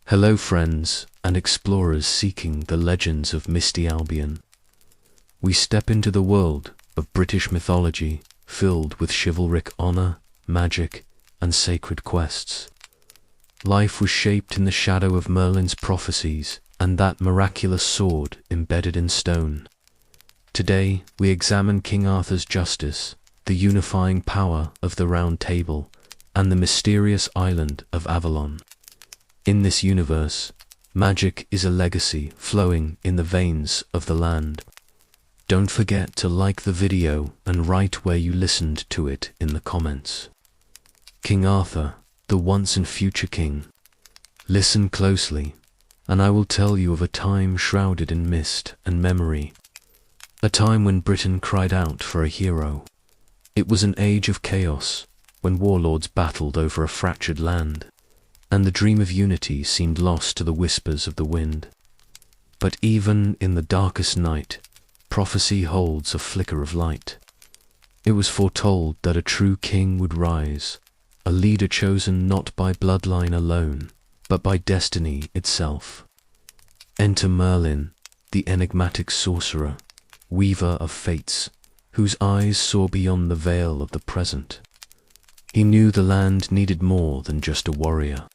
Hello friends and explorers seeking the legends of misty Albion. We step into the world of British mythology filled with chivalric honor, magic, and sacred quests. Life was shaped in the shadow of Merlin's prophecies and that miraculous sword embedded in stone. Today we examine King Arthur's justice, the unifying power of the Round Table, and the mysterious island of Avalon. In this universe, magic is a legacy flowing in the veins of the land. Don't forget to like the video and write where you listened to it in the comments. King Arthur, the once and future king. Listen closely, and I will tell you of a time shrouded in mist and memory. A time when Britain cried out for a hero. It was an age of chaos, when warlords battled over a fractured land, and the dream of unity seemed lost to the whispers of the wind. But even in the darkest night, prophecy holds a flicker of light. It was foretold that a true king would rise, a leader chosen not by bloodline alone, but by destiny itself. Enter Merlin, the enigmatic sorcerer, weaver of fates, whose eyes saw beyond the veil of the present. He knew the land needed more than just a warrior.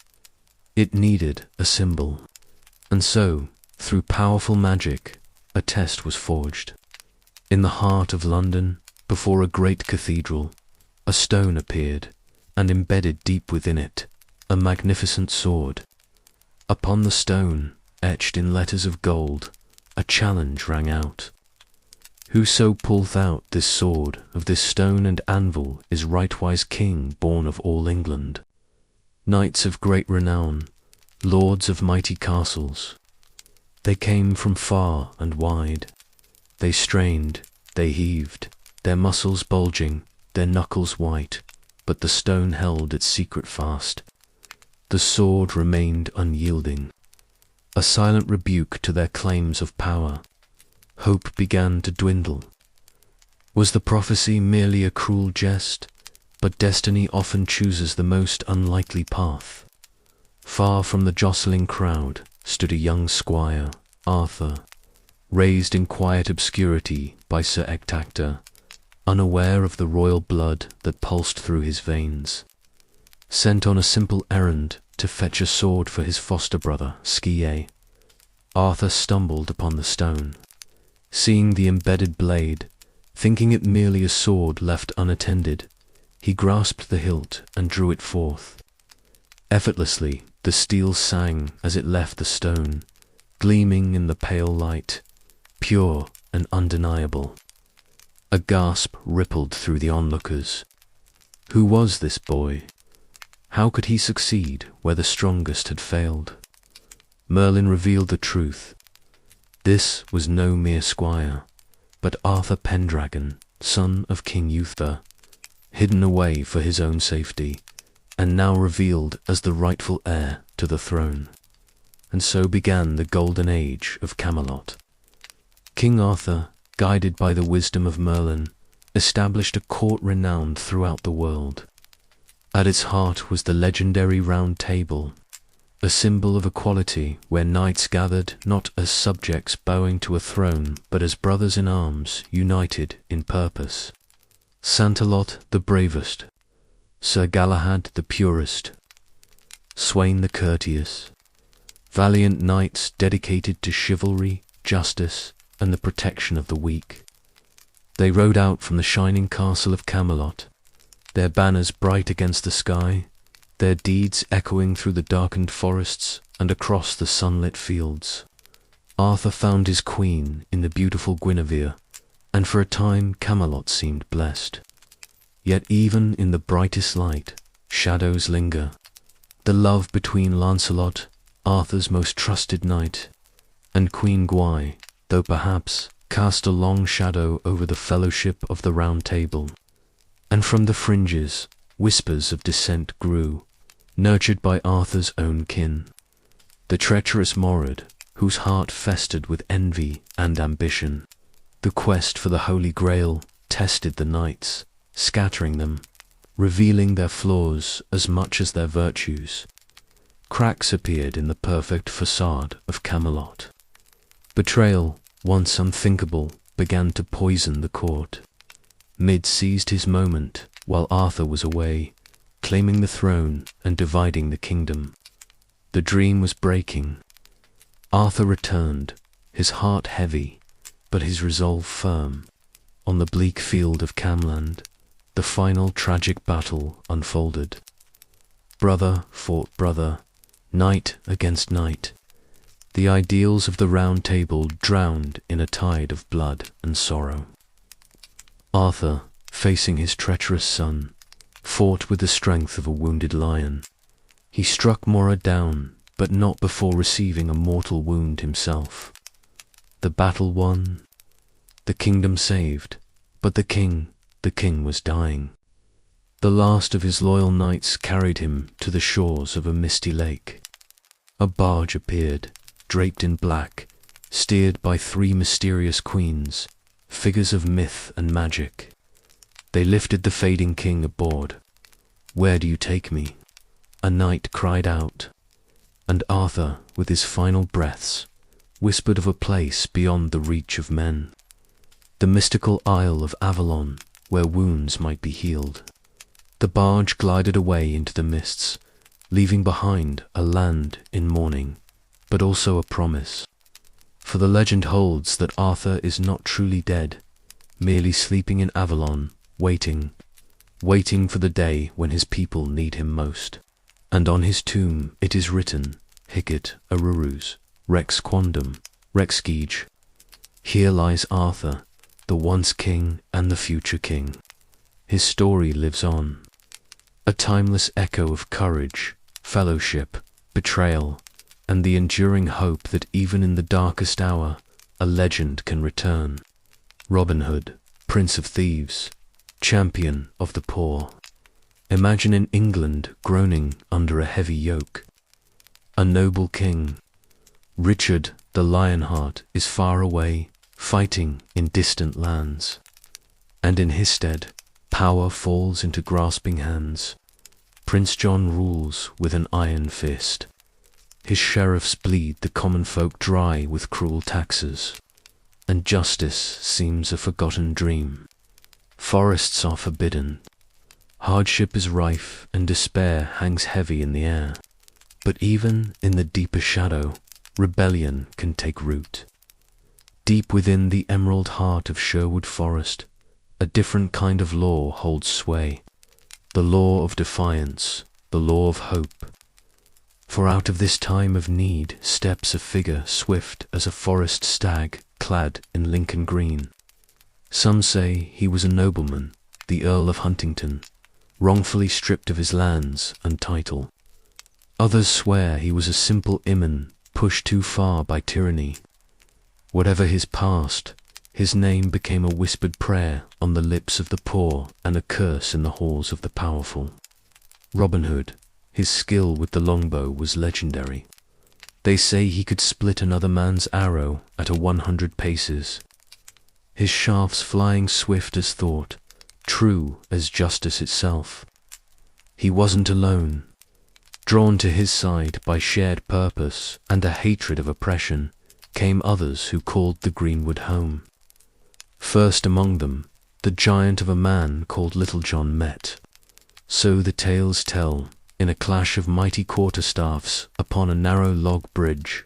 It needed a symbol. And so, through powerful magic, a test was forged. In the heart of London, before a great cathedral, a stone appeared, and embedded deep within it, a magnificent sword. Upon the stone, etched in letters of gold, a challenge rang out. Whoso pulleth out this sword of this stone and anvil is rightwise king born of all England. Knights of great renown, lords of mighty castles. They came from far and wide. They strained, they heaved, their muscles bulging, their knuckles white, but the stone held its secret fast. The sword remained unyielding, a silent rebuke to their claims of power. Hope began to dwindle. Was the prophecy merely a cruel jest? But destiny often chooses the most unlikely path. Far from the jostling crowd stood a young squire, Arthur, raised in quiet obscurity by Sir Ector, unaware of the royal blood that pulsed through his veins. Sent on a simple errand to fetch a sword for his foster brother, Skie, Arthur stumbled upon the stone. Seeing the embedded blade, thinking it merely a sword left unattended, he grasped the hilt and drew it forth. Effortlessly, the steel sang as it left the stone, gleaming in the pale light, pure and undeniable. A gasp rippled through the onlookers. Who was this boy? How could he succeed where the strongest had failed? Merlin revealed the truth. This was no mere squire, but Arthur Pendragon, son of King Arthur, hidden away for his own safety, and now revealed as the rightful heir to the throne. And so began the golden age of Camelot. King Arthur, guided by the wisdom of Merlin, established a court renowned throughout the world. At its heart was the legendary Round Table, a symbol of equality where knights gathered not as subjects bowing to a throne, but as brothers in arms united in purpose. Santalot the bravest, Sir Galahad the purest, Sweyn the courteous, valiant knights dedicated to chivalry, justice, and the protection of the weak. They rode out from the shining castle of Camelot, their banners bright against the sky, their deeds echoing through the darkened forests and across the sunlit fields. Arthur found his queen in the beautiful Guinevere, and for a time Camelot seemed blessed. Yet even in the brightest light, shadows linger. The love between Lancelot, Arthur's most trusted knight, and Queen Guy, though perhaps, cast a long shadow over the fellowship of the Round Table. And from the fringes, whispers of dissent grew, nurtured by Arthur's own kin. The treacherous Morad, whose heart festered with envy and ambition. The quest for the Holy Grail tested the knights, scattering them, revealing their flaws as much as their virtues. Cracks appeared in the perfect facade of Camelot. Betrayal, once unthinkable, began to poison the court. Mid seized his moment while Arthur was away, claiming the throne and dividing the kingdom. The dream was breaking. Arthur returned, his heart heavy, but his resolve firm. On the bleak field of Camelot, the final tragic battle unfolded. Brother fought brother, knight against knight. The ideals of the Round Table drowned in a tide of blood and sorrow. Arthur, facing his treacherous son, fought with the strength of a wounded lion. He struck Mora down, but not before receiving a mortal wound himself. The battle won, the kingdom saved, but the king was dying. The last of his loyal knights carried him to the shores of a misty lake. A barge appeared, draped in black, steered by 3 mysterious queens, figures of myth and magic. They lifted the fading king aboard. "Where do you take me?" a knight cried out, and Arthur, with his final breaths, whispered of a place beyond the reach of men, the mystical Isle of Avalon, where wounds might be healed. The barge glided away into the mists, leaving behind a land in mourning, but also a promise. For the legend holds that Arthur is not truly dead, merely sleeping in Avalon, waiting for the day when his people need him most. And on his tomb it is written, Hic Arurus, Rex Quondam, Rexgege. Here lies Arthur, the once king and the future king. His story lives on, a timeless echo of courage, fellowship, betrayal, and the enduring hope that even in the darkest hour, a legend can return. Robin Hood, Prince of Thieves, champion of the poor. Imagine in England groaning under a heavy yoke. A noble king. Richard the Lionheart is far away, fighting in distant lands. And in his stead, power falls into grasping hands. Prince John rules with an iron fist. His sheriffs bleed the common folk dry with cruel taxes, and justice seems a forgotten dream. Forests are forbidden. Hardship is rife, and despair hangs heavy in the air. But even in the deeper shadow, rebellion can take root. Deep within the emerald heart of Sherwood Forest, a different kind of law holds sway. The law of defiance, the law of hope. For out of this time of need steps a figure swift as a forest stag clad in Lincoln green. Some say he was a nobleman, the Earl of Huntington, wrongfully stripped of his lands and title. Others swear he was a simple imman pushed too far by tyranny. Whatever his past, his name became a whispered prayer on the lips of the poor and a curse in the halls of the powerful. Robin Hood, his skill with the longbow was legendary. They say he could split another man's arrow at 100 paces. His shafts flying swift as thought, true as justice itself. He wasn't alone. Drawn to his side by shared purpose and a hatred of oppression, came others who called the Greenwood home. First among them, the giant of a man called Little John met. So the tales tell, in a clash of mighty quarterstaffs upon a narrow log bridge.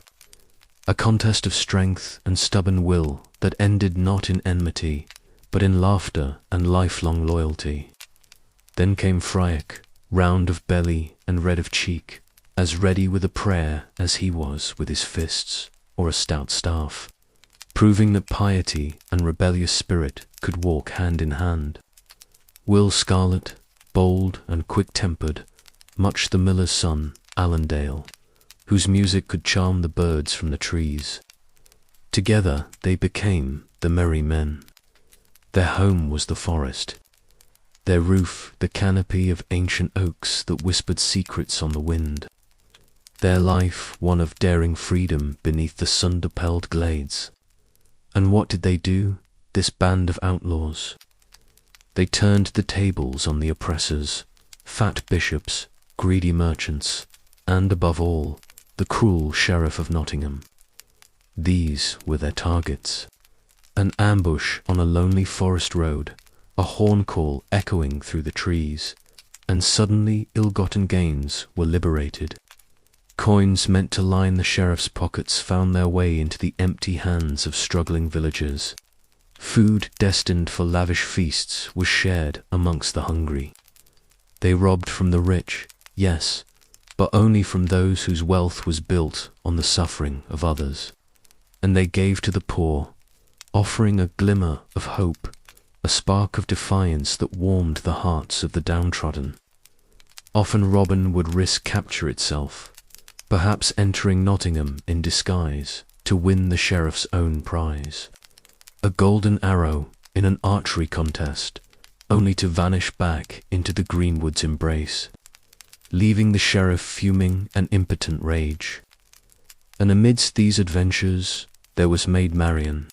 A contest of strength and stubborn will that ended not in enmity, but in laughter and lifelong loyalty. Then came Fryack, round of belly and red of cheek, as ready with a prayer as he was with his fists or a stout staff, proving that piety and rebellious spirit could walk hand in hand. Will Scarlet, bold and quick-tempered, much the miller's son, Allendale, whose music could charm the birds from the trees. Together they became the merry men. Their home was the forest, their roof the canopy of ancient oaks that whispered secrets on the wind. Their life one of daring freedom beneath the sun-depelled glades. And what did they do, this band of outlaws? They turned the tables on the oppressors, fat bishops, greedy merchants, and, above all, the cruel Sheriff of Nottingham. These were their targets. An ambush on a lonely forest road, a horn call echoing through the trees, and suddenly ill-gotten gains were liberated. Coins meant to line the sheriff's pockets found their way into the empty hands of struggling villagers. Food destined for lavish feasts was shared amongst the hungry. They robbed from the rich, yes, but only from those whose wealth was built on the suffering of others. And they gave to the poor, offering a glimmer of hope, a spark of defiance that warmed the hearts of the downtrodden. Often Robin would risk capture itself, perhaps entering Nottingham in disguise to win the sheriff's own prize. A golden arrow in an archery contest, only to vanish back into the greenwood's embrace, leaving the sheriff fuming and impotent rage. And amidst these adventures there was Maid Marian,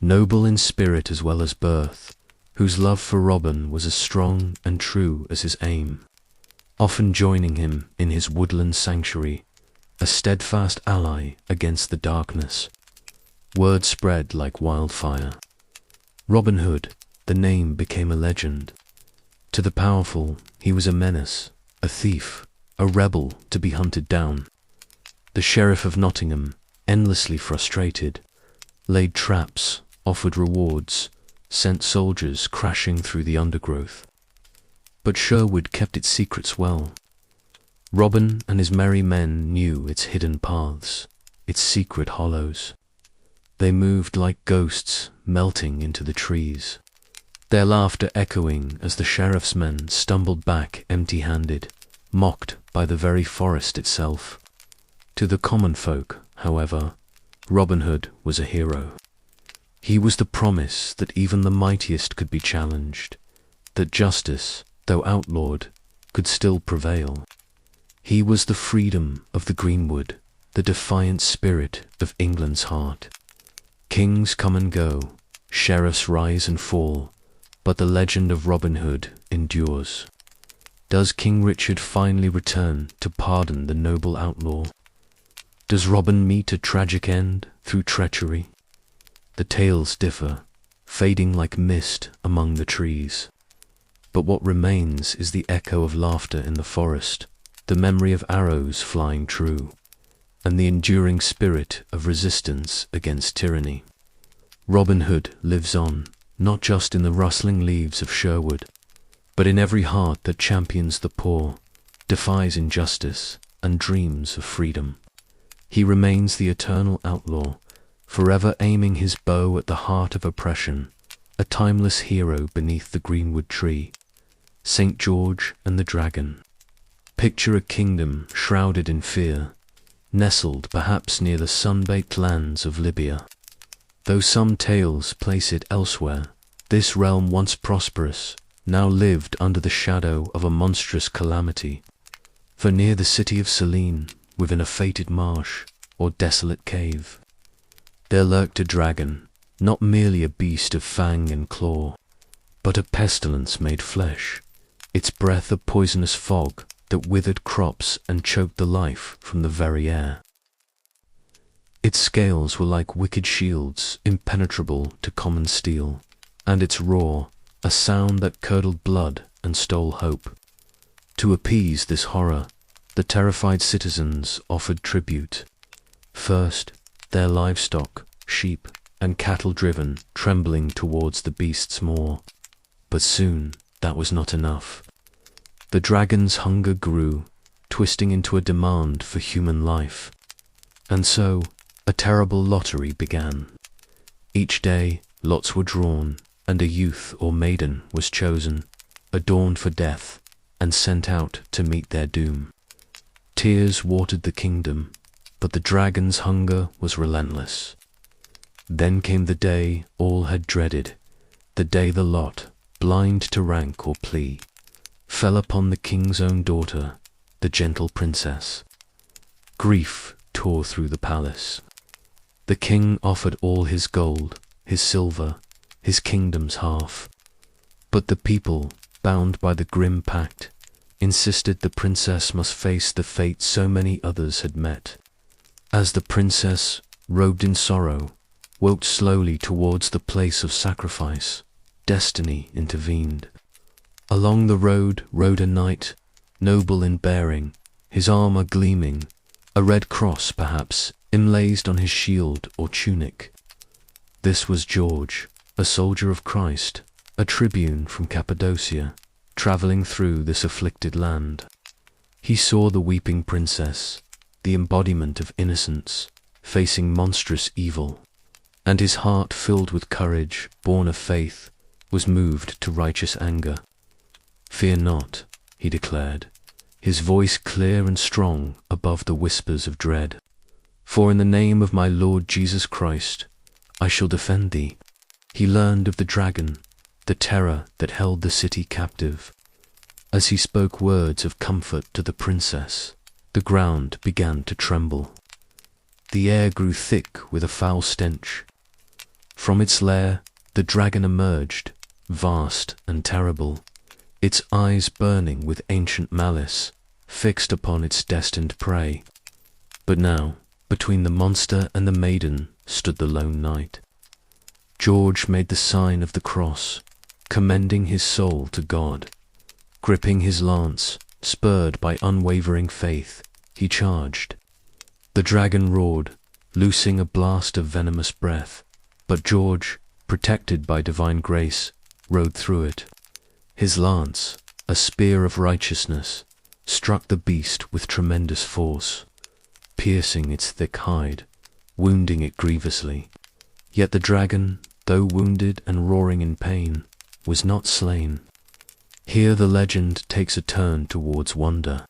noble in spirit as well as birth, whose love for Robin was as strong and true as his aim, often joining him in his woodland sanctuary, a steadfast ally against the darkness. Word spread like wildfire. Robin Hood, the name became a legend. To the powerful, he was a menace, a thief, a rebel to be hunted down. The Sheriff of Nottingham, endlessly frustrated, laid traps, offered rewards, sent soldiers crashing through the undergrowth. But Sherwood kept its secrets well. Robin and his merry men knew its hidden paths, its secret hollows. They moved like ghosts melting into the trees, their laughter echoing as the sheriff's men stumbled back empty-handed, mocked by the very forest itself. To the common folk, however, Robin Hood was a hero. He was the promise that even the mightiest could be challenged, that justice, though outlawed, could still prevail. He was the freedom of the greenwood, the defiant spirit of England's heart. Kings come and go, sheriffs rise and fall, but the legend of Robin Hood endures. Does King Richard finally return to pardon the noble outlaw? Does Robin meet a tragic end through treachery? The tales differ, fading like mist among the trees. But what remains is the echo of laughter in the forest, the memory of arrows flying true, and the enduring spirit of resistance against tyranny. Robin Hood lives on, not just in the rustling leaves of Sherwood, but in every heart that champions the poor, defies injustice, and dreams of freedom. He remains the eternal outlaw, forever aiming his bow at the heart of oppression, a timeless hero beneath the greenwood tree. St. George and the Dragon. Picture a kingdom shrouded in fear, nestled perhaps near the sun-baked lands of Libya. Though some tales place it elsewhere, this realm once prosperous, now lived under the shadow of a monstrous calamity. For near the city of Selene, within a fated marsh, or desolate cave, there lurked a dragon, not merely a beast of fang and claw, but a pestilence made flesh, its breath a poisonous fog that withered crops and choked the life from the very air. Its scales were like wicked shields, impenetrable to common steel, and its roar, a sound that curdled blood and stole hope. To appease this horror, the terrified citizens offered tribute. First, their livestock, sheep and cattle driven, trembling towards the beast's maw. But soon that was not enough. The dragon's hunger grew, twisting into a demand for human life. And so, a terrible lottery began. Each day, lots were drawn, and a youth or maiden was chosen, adorned for death, and sent out to meet their doom. Tears watered the kingdom, but the dragon's hunger was relentless. Then came the day all had dreaded, the day the lot, blind to rank or plea, fell upon the king's own daughter, the gentle princess. Grief tore through the palace. The king offered all his gold, his silver, his kingdom's half. But the people, bound by the grim pact, insisted the princess must face the fate so many others had met. As the princess, robed in sorrow, walked slowly towards the place of sacrifice, destiny intervened. Along the road rode a knight, noble in bearing, his armor gleaming, a red cross perhaps emblazed on his shield or tunic. This was George, a soldier of Christ, a tribune from Cappadocia, travelling through this afflicted land. He saw the weeping princess, the embodiment of innocence, facing monstrous evil, and his heart, filled with courage, born of faith, was moved to righteous anger. "Fear not," he declared, his voice clear and strong above the whispers of dread. "For in the name of my Lord Jesus Christ, I shall defend thee." He learned of the dragon, the terror that held the city captive. As he spoke words of comfort to the princess, the ground began to tremble. The air grew thick with a foul stench. From its lair, the dragon emerged, vast and terrible, its eyes burning with ancient malice, fixed upon its destined prey. But now, between the monster and the maiden, stood the lone knight. George made the sign of the cross, commending his soul to God. Gripping his lance, spurred by unwavering faith, he charged. The dragon roared, loosing a blast of venomous breath, but George, protected by divine grace, rode through it. His lance, a spear of righteousness, struck the beast with tremendous force, piercing its thick hide, wounding it grievously. Yet the dragon, though wounded and roaring in pain, was not slain. Here the legend takes a turn towards wonder.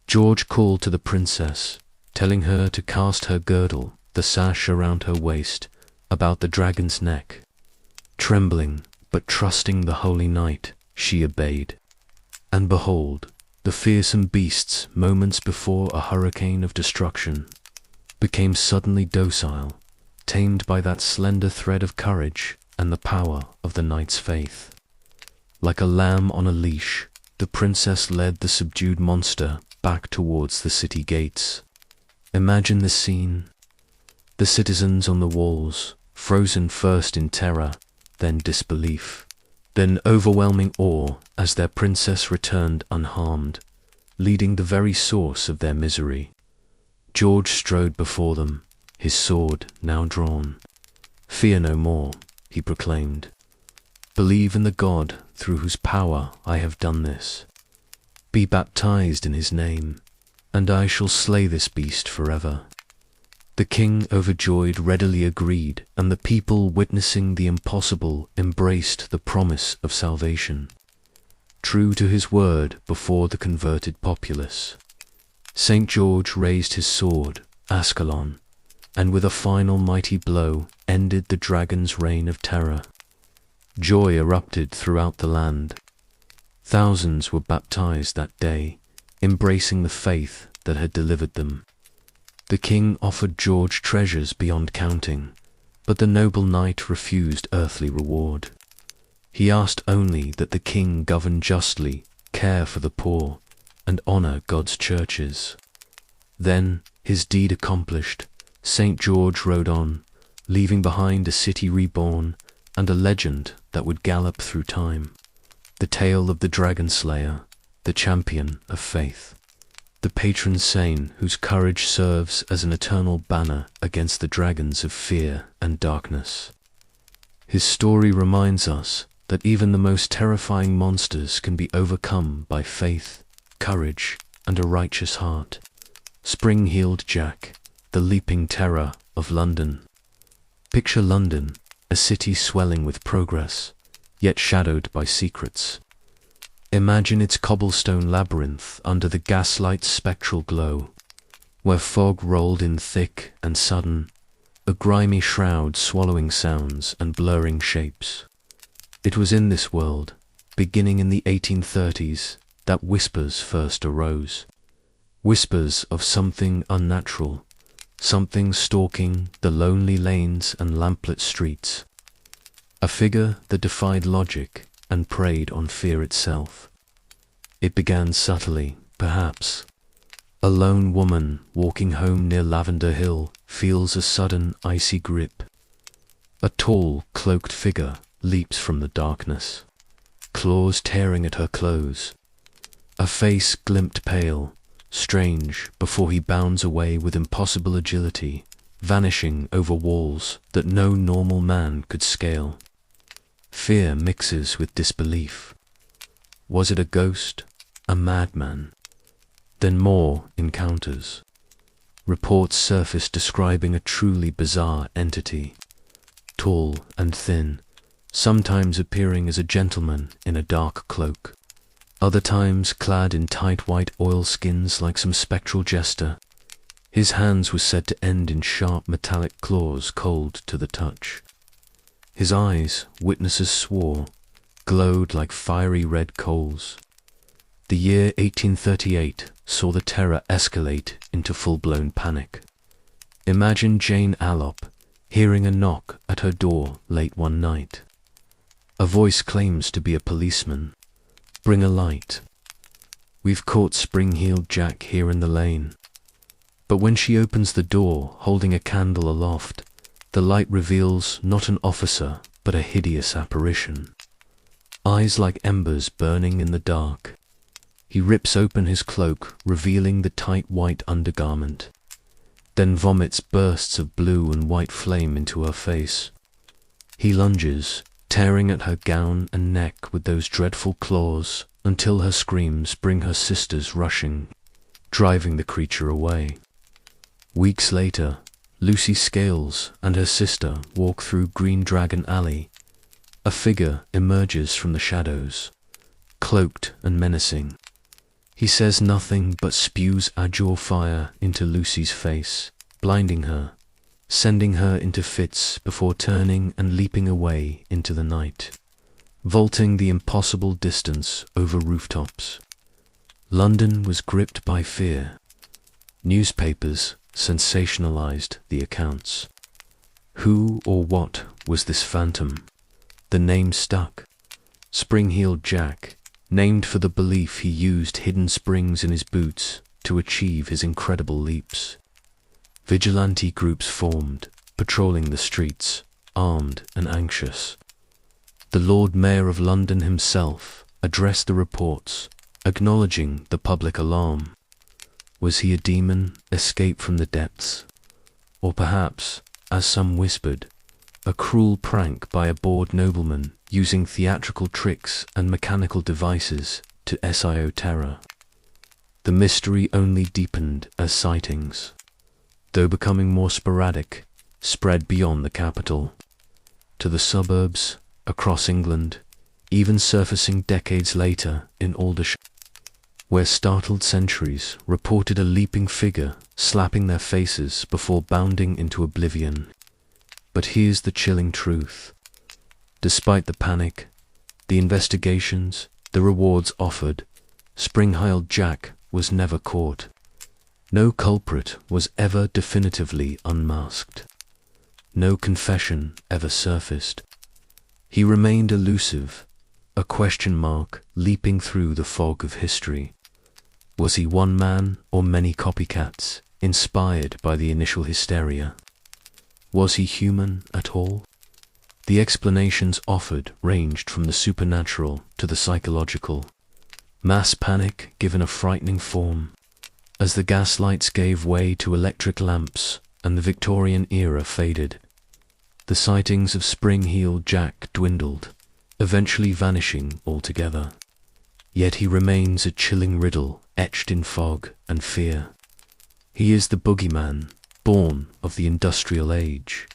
George called to the princess, telling her to cast her girdle, the sash around her waist, about the dragon's neck. Trembling, but trusting the holy knight, she obeyed. And behold, the fearsome beasts, moments before a hurricane of destruction, became suddenly docile, tamed by that slender thread of courage and the power of the knight's faith. Like a lamb on a leash, the princess led the subdued monster back towards the city gates. Imagine the scene. The citizens on the walls, frozen first in terror, then disbelief, then overwhelming awe as their princess returned unharmed, leading the very source of their misery. George strode before them, his sword now drawn. "Fear no more," he proclaimed. "Believe in the God through whose power I have done this. Be baptized in his name, and I shall slay this beast forever." The king, overjoyed, readily agreed, and the people, witnessing the impossible, embraced the promise of salvation. True to his word before the converted populace, St. George raised his sword, Ascalon, and with a final mighty blow ended the dragon's reign of terror. Joy erupted throughout the land. Thousands were baptized that day, embracing the faith that had delivered them. The king offered George treasures beyond counting, but the noble knight refused earthly reward. He asked only that the king govern justly, care for the poor, and honor God's churches. Then, his deed accomplished, St. George rode on, leaving behind a city reborn and a legend that would gallop through time. The tale of the dragon slayer, the champion of faith, the patron saint whose courage serves as an eternal banner against the dragons of fear and darkness. His story reminds us that even the most terrifying monsters can be overcome by faith, courage, and a righteous heart. Spring-heeled Jack, the leaping terror of London. Picture London, a city swelling with progress, yet shadowed by secrets. Imagine its cobblestone labyrinth under the gaslight's spectral glow, where fog rolled in thick and sudden, a grimy shroud swallowing sounds and blurring shapes. It was in this world, beginning in the 1830s, that whispers first arose. Whispers of something unnatural, something stalking the lonely lanes and lamplit streets. A figure that defied logic and preyed on fear itself. It began subtly, perhaps. A lone woman walking home near Lavender Hill feels a sudden icy grip. A tall, cloaked figure leaps from the darkness, claws tearing at her clothes. A face glimpsed pale, strange, before he bounds away with impossible agility, vanishing over walls that no normal man could scale. Fear mixes with disbelief. Was it a ghost? A madman? Then more encounters. Reports surfaced describing a truly bizarre entity, tall and thin, sometimes appearing as a gentleman in a dark cloak, other times clad in tight white oilskins like some spectral jester. His hands were said to end in sharp metallic claws cold to the touch. His eyes, witnesses swore, glowed like fiery red coals. The year 1838 saw the terror escalate into full-blown panic. Imagine Jane Allop hearing a knock at her door late one night. A voice claims to be a policeman. "Bring a light. We've caught Spring-Heeled Jack here in the lane." But when she opens the door, holding a candle aloft, the light reveals not an officer, but a hideous apparition. Eyes like embers burning in the dark. He rips open his cloak, revealing the tight white undergarment, then vomits bursts of blue and white flame into her face. He lunges, tearing at her gown and neck with those dreadful claws, until her screams bring her sisters rushing, driving the creature away. Weeks later, Lucy Scales and her sister walk through Green Dragon Alley. A figure emerges from the shadows, cloaked and menacing. He says nothing but spews azure fire into Lucy's face, blinding her, sending her into fits before turning and leaping away into the night, vaulting the impossible distance over rooftops. London was gripped by fear. Newspapers sensationalized the accounts. Who or what was this phantom? The name stuck. Spring-Heeled Jack, named for the belief he used hidden springs in his boots to achieve his incredible leaps. Vigilante groups formed, patrolling the streets, armed and anxious. The Lord Mayor of London himself addressed the reports, acknowledging the public alarm. Was he a demon escaped from the depths? Or perhaps, as some whispered, a cruel prank by a bored nobleman using theatrical tricks and mechanical devices to SIO terror? The mystery only deepened as sightings, though becoming more sporadic, spread beyond the capital, to the suburbs, across England, even surfacing decades later in Aldershot, where startled sentries reported a leaping figure slapping their faces before bounding into oblivion. But here's the chilling truth. Despite the panic, the investigations, the rewards offered, Spring-Heeled Jack was never caught. No culprit was ever definitively unmasked. No confession ever surfaced. He remained elusive, a question mark leaping through the fog of history. Was he one man or many copycats, inspired by the initial hysteria? Was he human at all? The explanations offered ranged from the supernatural to the psychological. Mass panic given a frightening form. As the gaslights gave way to electric lamps and the Victorian era faded, the sightings of Spring-Heeled Jack dwindled, eventually vanishing altogether. Yet he remains a chilling riddle etched in fog and fear. He is the boogeyman, born of the industrial age,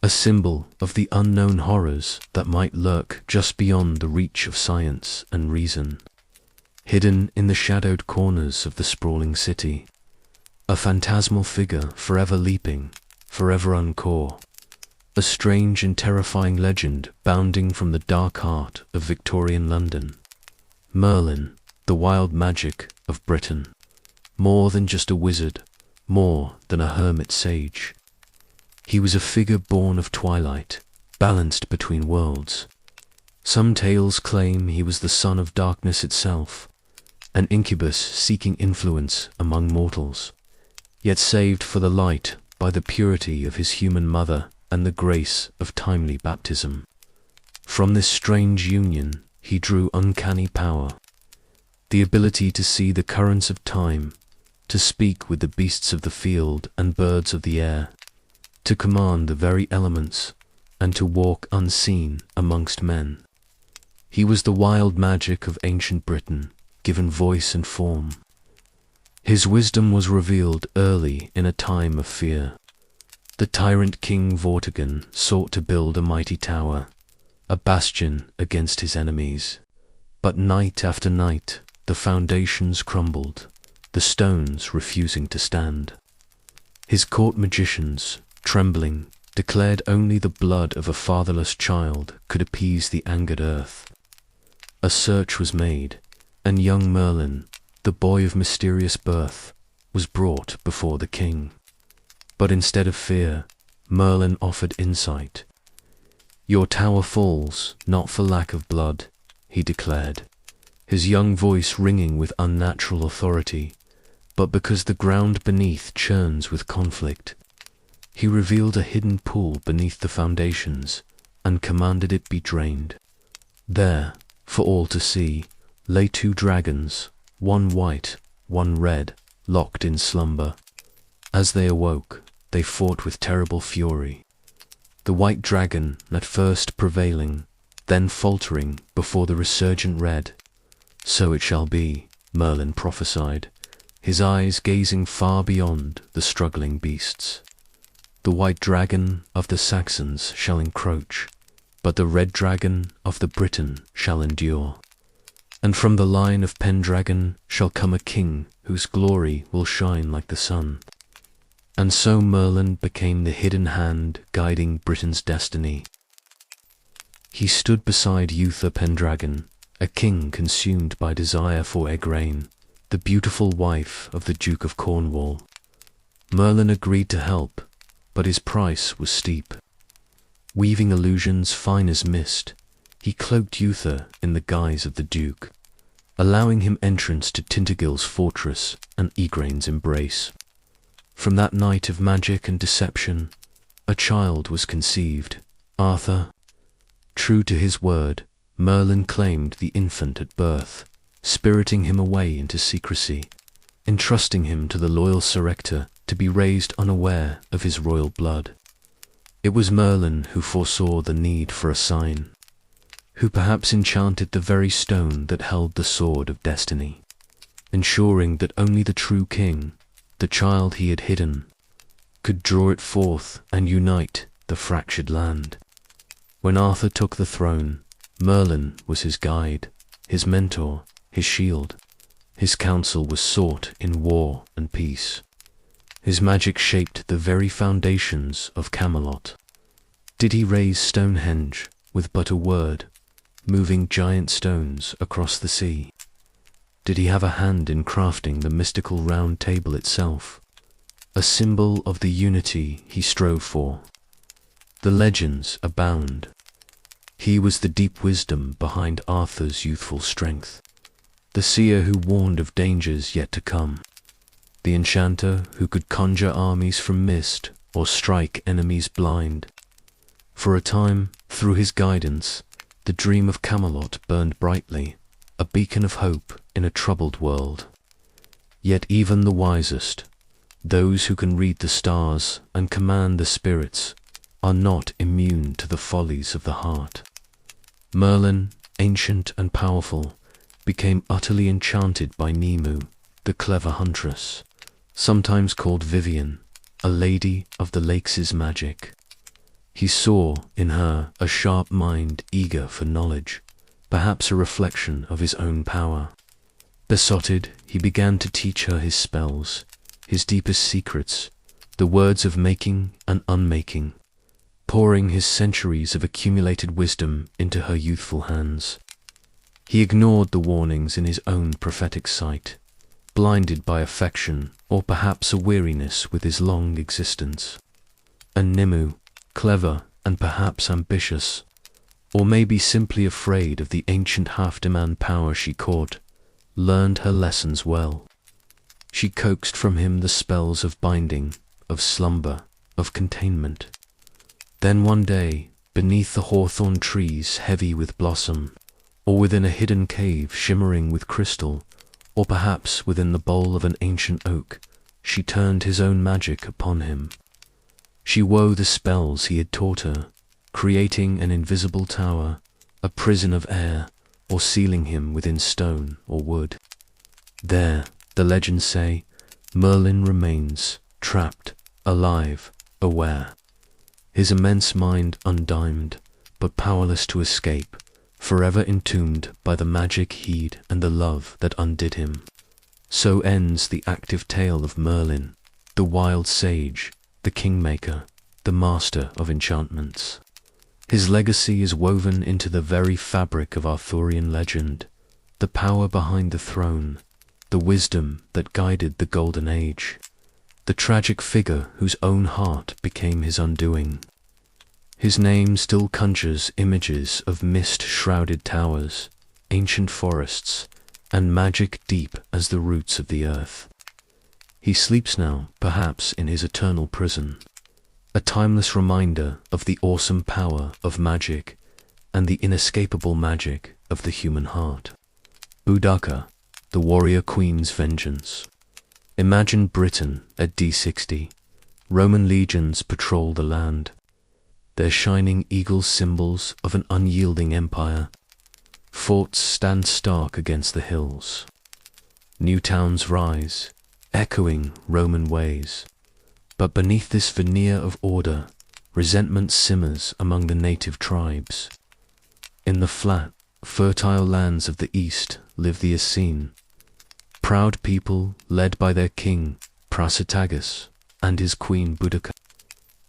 a symbol of the unknown horrors that might lurk just beyond the reach of science and reason. Hidden in the shadowed corners of the sprawling city, a phantasmal figure forever leaping, forever uncore, a strange and terrifying legend bounding from the dark heart of Victorian London. Merlin, the wild magic of Britain, more than just a wizard, more than a hermit sage. He was a figure born of twilight, balanced between worlds. Some tales claim he was the son of darkness itself, an incubus seeking influence among mortals, yet saved for the light by the purity of his human mother and the grace of timely baptism. From this strange union he drew uncanny power, the ability to see the currents of time, to speak with the beasts of the field and birds of the air, to command the very elements, and to walk unseen amongst men. He was the wild magic of ancient Britain, given voice and form. His wisdom was revealed early in a time of fear. The tyrant King Vortigern sought to build a mighty tower, a bastion against his enemies. But night after night the foundations crumbled, the stones refusing to stand. His court magicians, trembling, declared only the blood of a fatherless child could appease the angered earth. A search was made, and young Merlin, the boy of mysterious birth, was brought before the king. But instead of fear, Merlin offered insight. "Your tower falls, not for lack of blood," he declared, his young voice ringing with unnatural authority, but because the ground beneath churns with conflict. He revealed a hidden pool beneath the foundations and commanded it be drained. There, for all to see, lay 2 dragons, one white, one red, locked in slumber. As they awoke, they fought with terrible fury. The white dragon at first prevailing, then faltering before the resurgent red. "So it shall be," Merlin prophesied, his eyes gazing far beyond the struggling beasts. "The white dragon of the Saxons shall encroach, but the red dragon of the Briton shall endure. And from the line of Pendragon shall come a king whose glory will shine like the sun." And so Merlin became the hidden hand guiding Britain's destiny. He stood beside Eutha Pendragon, a king consumed by desire for Igraine, the beautiful wife of the Duke of Cornwall. Merlin agreed to help, but his price was steep. Weaving illusions fine as mist, he cloaked Eutha in the guise of the Duke, allowing him entrance to Tintagil's fortress and Igraine's embrace. From that night of magic and deception, a child was conceived, Arthur. True to his word, Merlin claimed the infant at birth, spiriting him away into secrecy, entrusting him to the loyal Surrector to be raised unaware of his royal blood. It was Merlin who foresaw the need for a sign, who perhaps enchanted the very stone that held the sword of destiny, ensuring that only the true king, the child he had hidden, could draw it forth and unite the fractured land. When Arthur took the throne, Merlin was his guide, his mentor, his shield. His counsel was sought in war and peace. His magic shaped the very foundations of Camelot. Did he raise Stonehenge with but a word, moving giant stones across the sea? Did he have a hand in crafting the mystical round table itself, a symbol of the unity he strove for? The legends abound. He was the deep wisdom behind Arthur's youthful strength, the seer who warned of dangers yet to come, the enchanter who could conjure armies from mist or strike enemies blind. For a time, through his guidance, the dream of Camelot burned brightly, a beacon of hope in a troubled world. Yet even the wisest, those who can read the stars and command the spirits, are not immune to the follies of the heart. Merlin, ancient and powerful, became utterly enchanted by Nimue, the clever huntress, sometimes called Vivian, a lady of the lakes' magic. He saw in her a sharp mind eager for knowledge, perhaps a reflection of his own power. Besotted, he began to teach her his spells, his deepest secrets, the words of making and unmaking, pouring his centuries of accumulated wisdom into her youthful hands. He ignored the warnings in his own prophetic sight, blinded by affection or perhaps a weariness with his long existence. And Nimue, clever and perhaps ambitious, or maybe simply afraid of the ancient half-demand power she court, learned her lessons well. She coaxed from him the spells of binding, of slumber, of containment. Then one day, beneath the hawthorn trees heavy with blossom, or within a hidden cave shimmering with crystal, or perhaps within the bole of an ancient oak, she turned his own magic upon him. She wove the spells he had taught her, creating an invisible tower, a prison of air, or sealing him within stone or wood. There, the legends say, Merlin remains, trapped, alive, aware. His immense mind undimed, but powerless to escape, forever entombed by the magic heed and the love that undid him. So ends the active tale of Merlin, the wild sage, the kingmaker, the master of enchantments. His legacy is woven into the very fabric of Arthurian legend, the power behind the throne, the wisdom that guided the Golden Age, the tragic figure whose own heart became his undoing. His name still conjures images of mist-shrouded towers, ancient forests, and magic deep as the roots of the earth. He sleeps now, perhaps in his eternal prison, a timeless reminder of the awesome power of magic and the inescapable magic of the human heart. Boudica, the warrior queen's vengeance. Imagine Britain at D60. Roman legions patrol the land, their shining eagle symbols of an unyielding empire. Forts stand stark against the hills. New towns rise, echoing Roman ways. But beneath this veneer of order, resentment simmers among the native tribes. In the flat, fertile lands of the east live the Essene, proud people led by their king, Prasutagus, and his queen Boudica.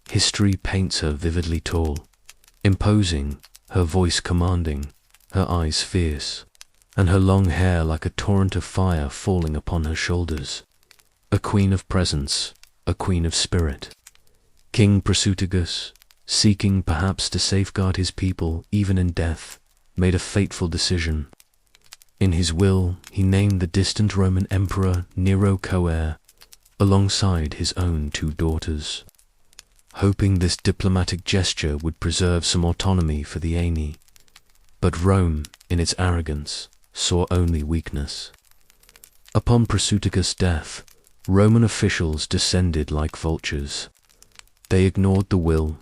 History paints her vividly tall, imposing, her voice commanding, her eyes fierce, and her long hair like a torrent of fire falling upon her shoulders. A queen of presence, a queen of spirit. King Prasutagus, seeking perhaps to safeguard his people even in death, made a fateful decision. In his will, he named the distant Roman Emperor Nero co-heir, alongside his own two daughters, hoping this diplomatic gesture would preserve some autonomy for the Aeni. But Rome, in its arrogance, saw only weakness. Upon Prasutagus' death, Roman officials descended like vultures. They ignored the will,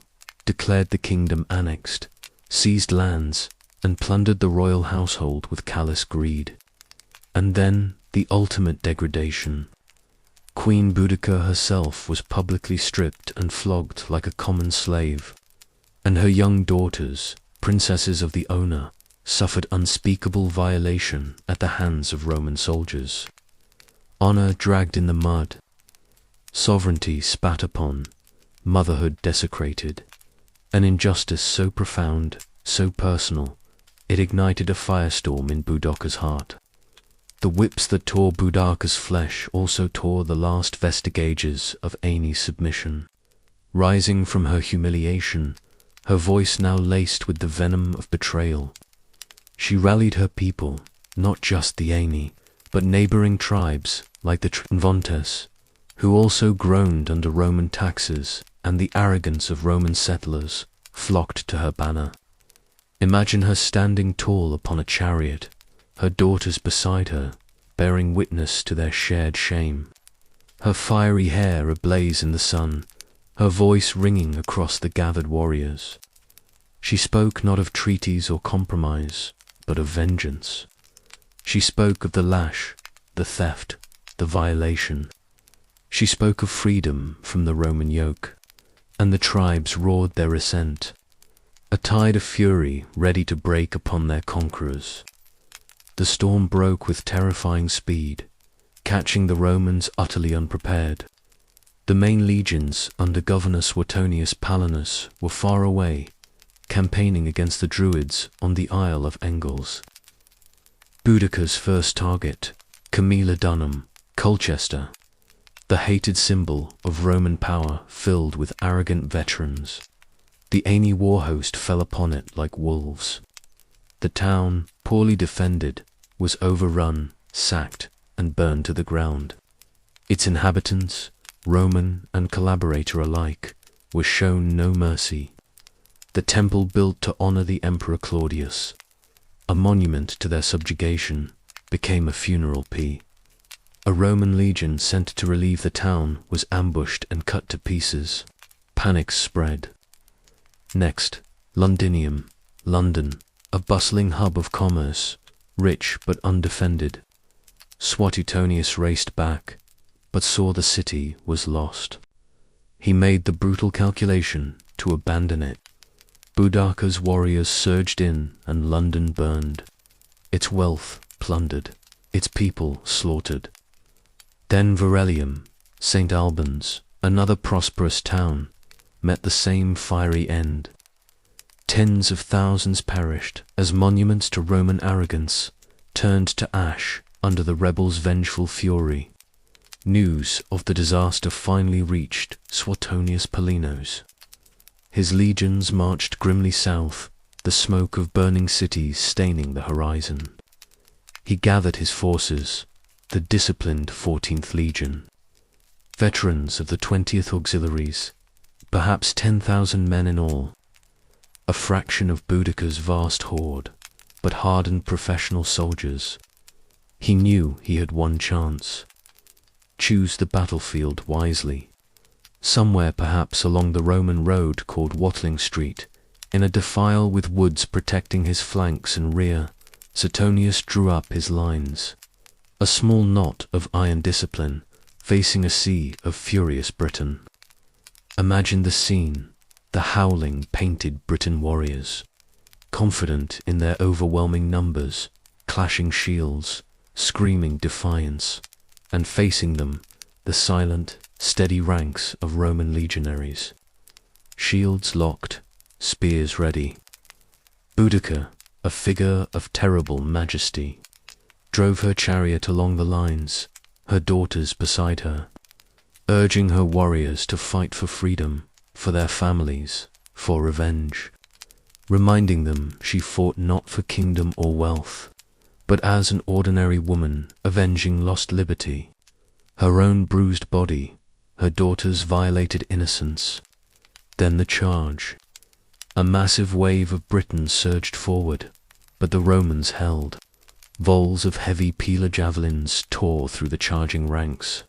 declared the kingdom annexed, seized lands, and plundered the royal household with callous greed. And then the ultimate degradation. Queen Boudica herself was publicly stripped and flogged like a common slave, and her young daughters, princesses of the owner, suffered unspeakable violation at the hands of Roman soldiers. Honor dragged in the mud, sovereignty spat upon, motherhood desecrated, an injustice so profound, so personal, it ignited a firestorm in Boudica's heart. The whips that tore Boudica's flesh also tore the last vestigages of Aeni submission. Rising from her humiliation, her voice now laced with the venom of betrayal, she rallied her people, not just the Aeni, but neighboring tribes like the Trinvontes, who also groaned under Roman taxes and the arrogance of Roman settlers, flocked to her banner. Imagine her standing tall upon a chariot, her daughters beside her, bearing witness to their shared shame. Her fiery hair ablaze in the sun, her voice ringing across the gathered warriors. She spoke not of treaties or compromise, but of vengeance. She spoke of the lash, the theft, the violation. She spoke of freedom from the Roman yoke, and the tribes roared their assent, a tide of fury ready to break upon their conquerors. The storm broke with terrifying speed, catching the Romans utterly unprepared. The main legions under Governor Suetonius Palinus were far away, campaigning against the druids on the Isle of Engels. Boudica's first target, Camilla Dunham, Colchester, the hated symbol of Roman power filled with arrogant veterans. The Aeni war host fell upon it like wolves. The town, poorly defended, was overrun sacked, and burned to the ground. Its inhabitants, Roman and collaborator alike, were shown no mercy. The temple built to honor the Emperor Claudius, a monument to their subjugation, became a funeral pea. A Roman legion sent to relieve the town was ambushed and cut to pieces. Panic spread. Next, Londinium, London, a bustling hub of commerce, rich but undefended. Suetonius raced back, but saw the city was lost. He made the brutal calculation to abandon it. Boudicca's warriors surged in and London burned, its wealth plundered, its people slaughtered. Then Verellium, St. Albans, another prosperous town, met the same fiery end. Tens of thousands perished as monuments to Roman arrogance turned to ash under the rebels' vengeful fury. News of the disaster finally reached Suetonius Paulinus. His legions marched grimly south, the smoke of burning cities staining the horizon. He gathered his forces, the disciplined 14th Legion, veterans of the 20th Auxiliaries, perhaps 10,000 men in all, a fraction of Boudicca's vast horde, but hardened professional soldiers. He knew he had one chance. Choose the battlefield wisely. Somewhere perhaps along the Roman road called Watling Street, in a defile with woods protecting his flanks and rear, Suetonius drew up his lines. A small knot of iron discipline, facing a sea of furious Britain. Imagine the scene, the howling, painted Briton warriors, confident in their overwhelming numbers, clashing shields, screaming defiance, and facing them, the silent, steady ranks of Roman legionaries. Shields locked, spears ready. Boudicca, a figure of terrible majesty, drove her chariot along the lines, her daughters beside her, urging her warriors to fight for freedom, for their families, for revenge, reminding them she fought not for kingdom or wealth, but as an ordinary woman avenging lost liberty, her own bruised body, her daughter's violated innocence. Then the charge. A massive wave of Britons surged forward, but the Romans held. Vols of heavy peeler javelins tore through the charging ranks,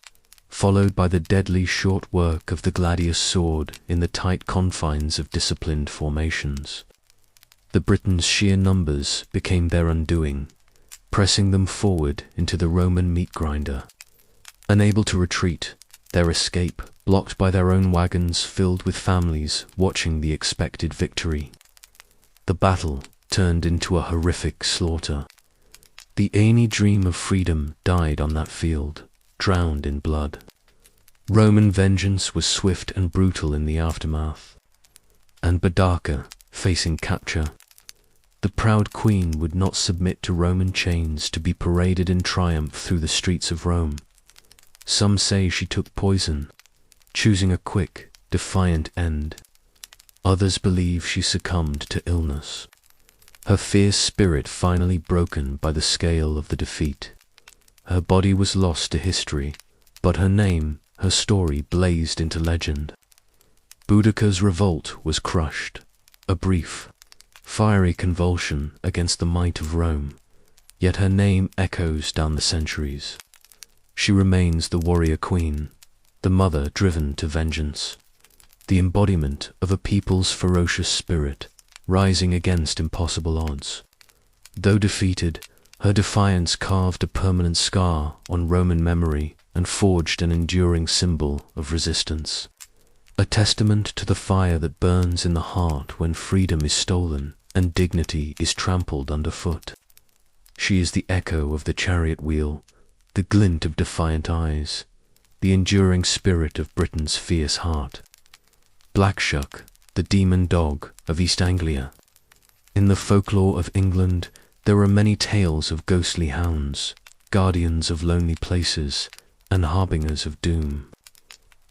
followed by the deadly short work of the gladius sword in the tight confines of disciplined formations. The Britons' sheer numbers became their undoing, pressing them forward into the Roman meat grinder. Unable to retreat, their escape blocked by their own wagons filled with families watching the expected victory. The battle turned into a horrific slaughter. The Aeneid dream of freedom died on that field, drowned in blood. Roman vengeance was swift and brutal in the aftermath. And Boudicca, facing capture, the proud queen would not submit to Roman chains to be paraded in triumph through the streets of Rome. Some say she took poison, choosing a quick, defiant end. Others believe she succumbed to illness, her fierce spirit finally broken by the scale of the defeat. Her body was lost to history, but her name, her story blazed into legend. Boudicca's revolt was crushed, a brief, fiery convulsion against the might of Rome, yet her name echoes down the centuries. She remains the warrior queen, the mother driven to vengeance, the embodiment of a people's ferocious spirit, rising against impossible odds. Though defeated, her defiance carved a permanent scar on Roman memory and forged an enduring symbol of resistance, a testament to the fire that burns in the heart when freedom is stolen and dignity is trampled underfoot. She is the echo of the chariot wheel, the glint of defiant eyes, the enduring spirit of Britain's fierce heart. Blackshuck, the demon dog of East Anglia. In the folklore of England, there are many tales of ghostly hounds, guardians of lonely places, and harbingers of doom.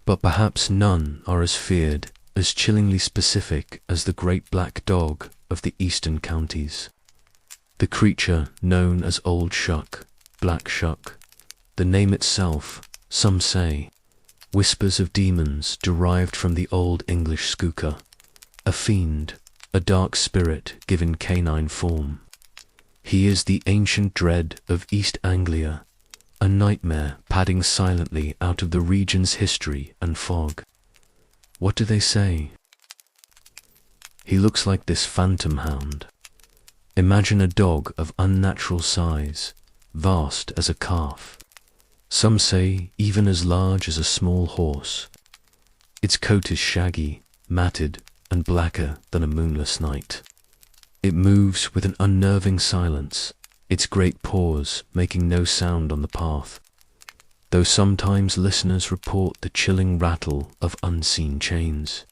But perhaps none are as feared, as chillingly specific as the great black dog of the eastern counties. The creature known as Old Shuck, Black Shuck. The name itself, some say, whispers of demons derived from the Old English skooka, a fiend, a dark spirit given canine form. He is the ancient dread of East Anglia, a nightmare padding silently out of the region's history and fog. What do they say? He looks like this phantom hound. Imagine a dog of unnatural size, vast as a calf. Some say even as large as a small horse. Its coat is shaggy, matted, and blacker than a moonless night. It moves with an unnerving silence, its great paws making no sound on the path, though sometimes listeners report the chilling rattle of unseen chains.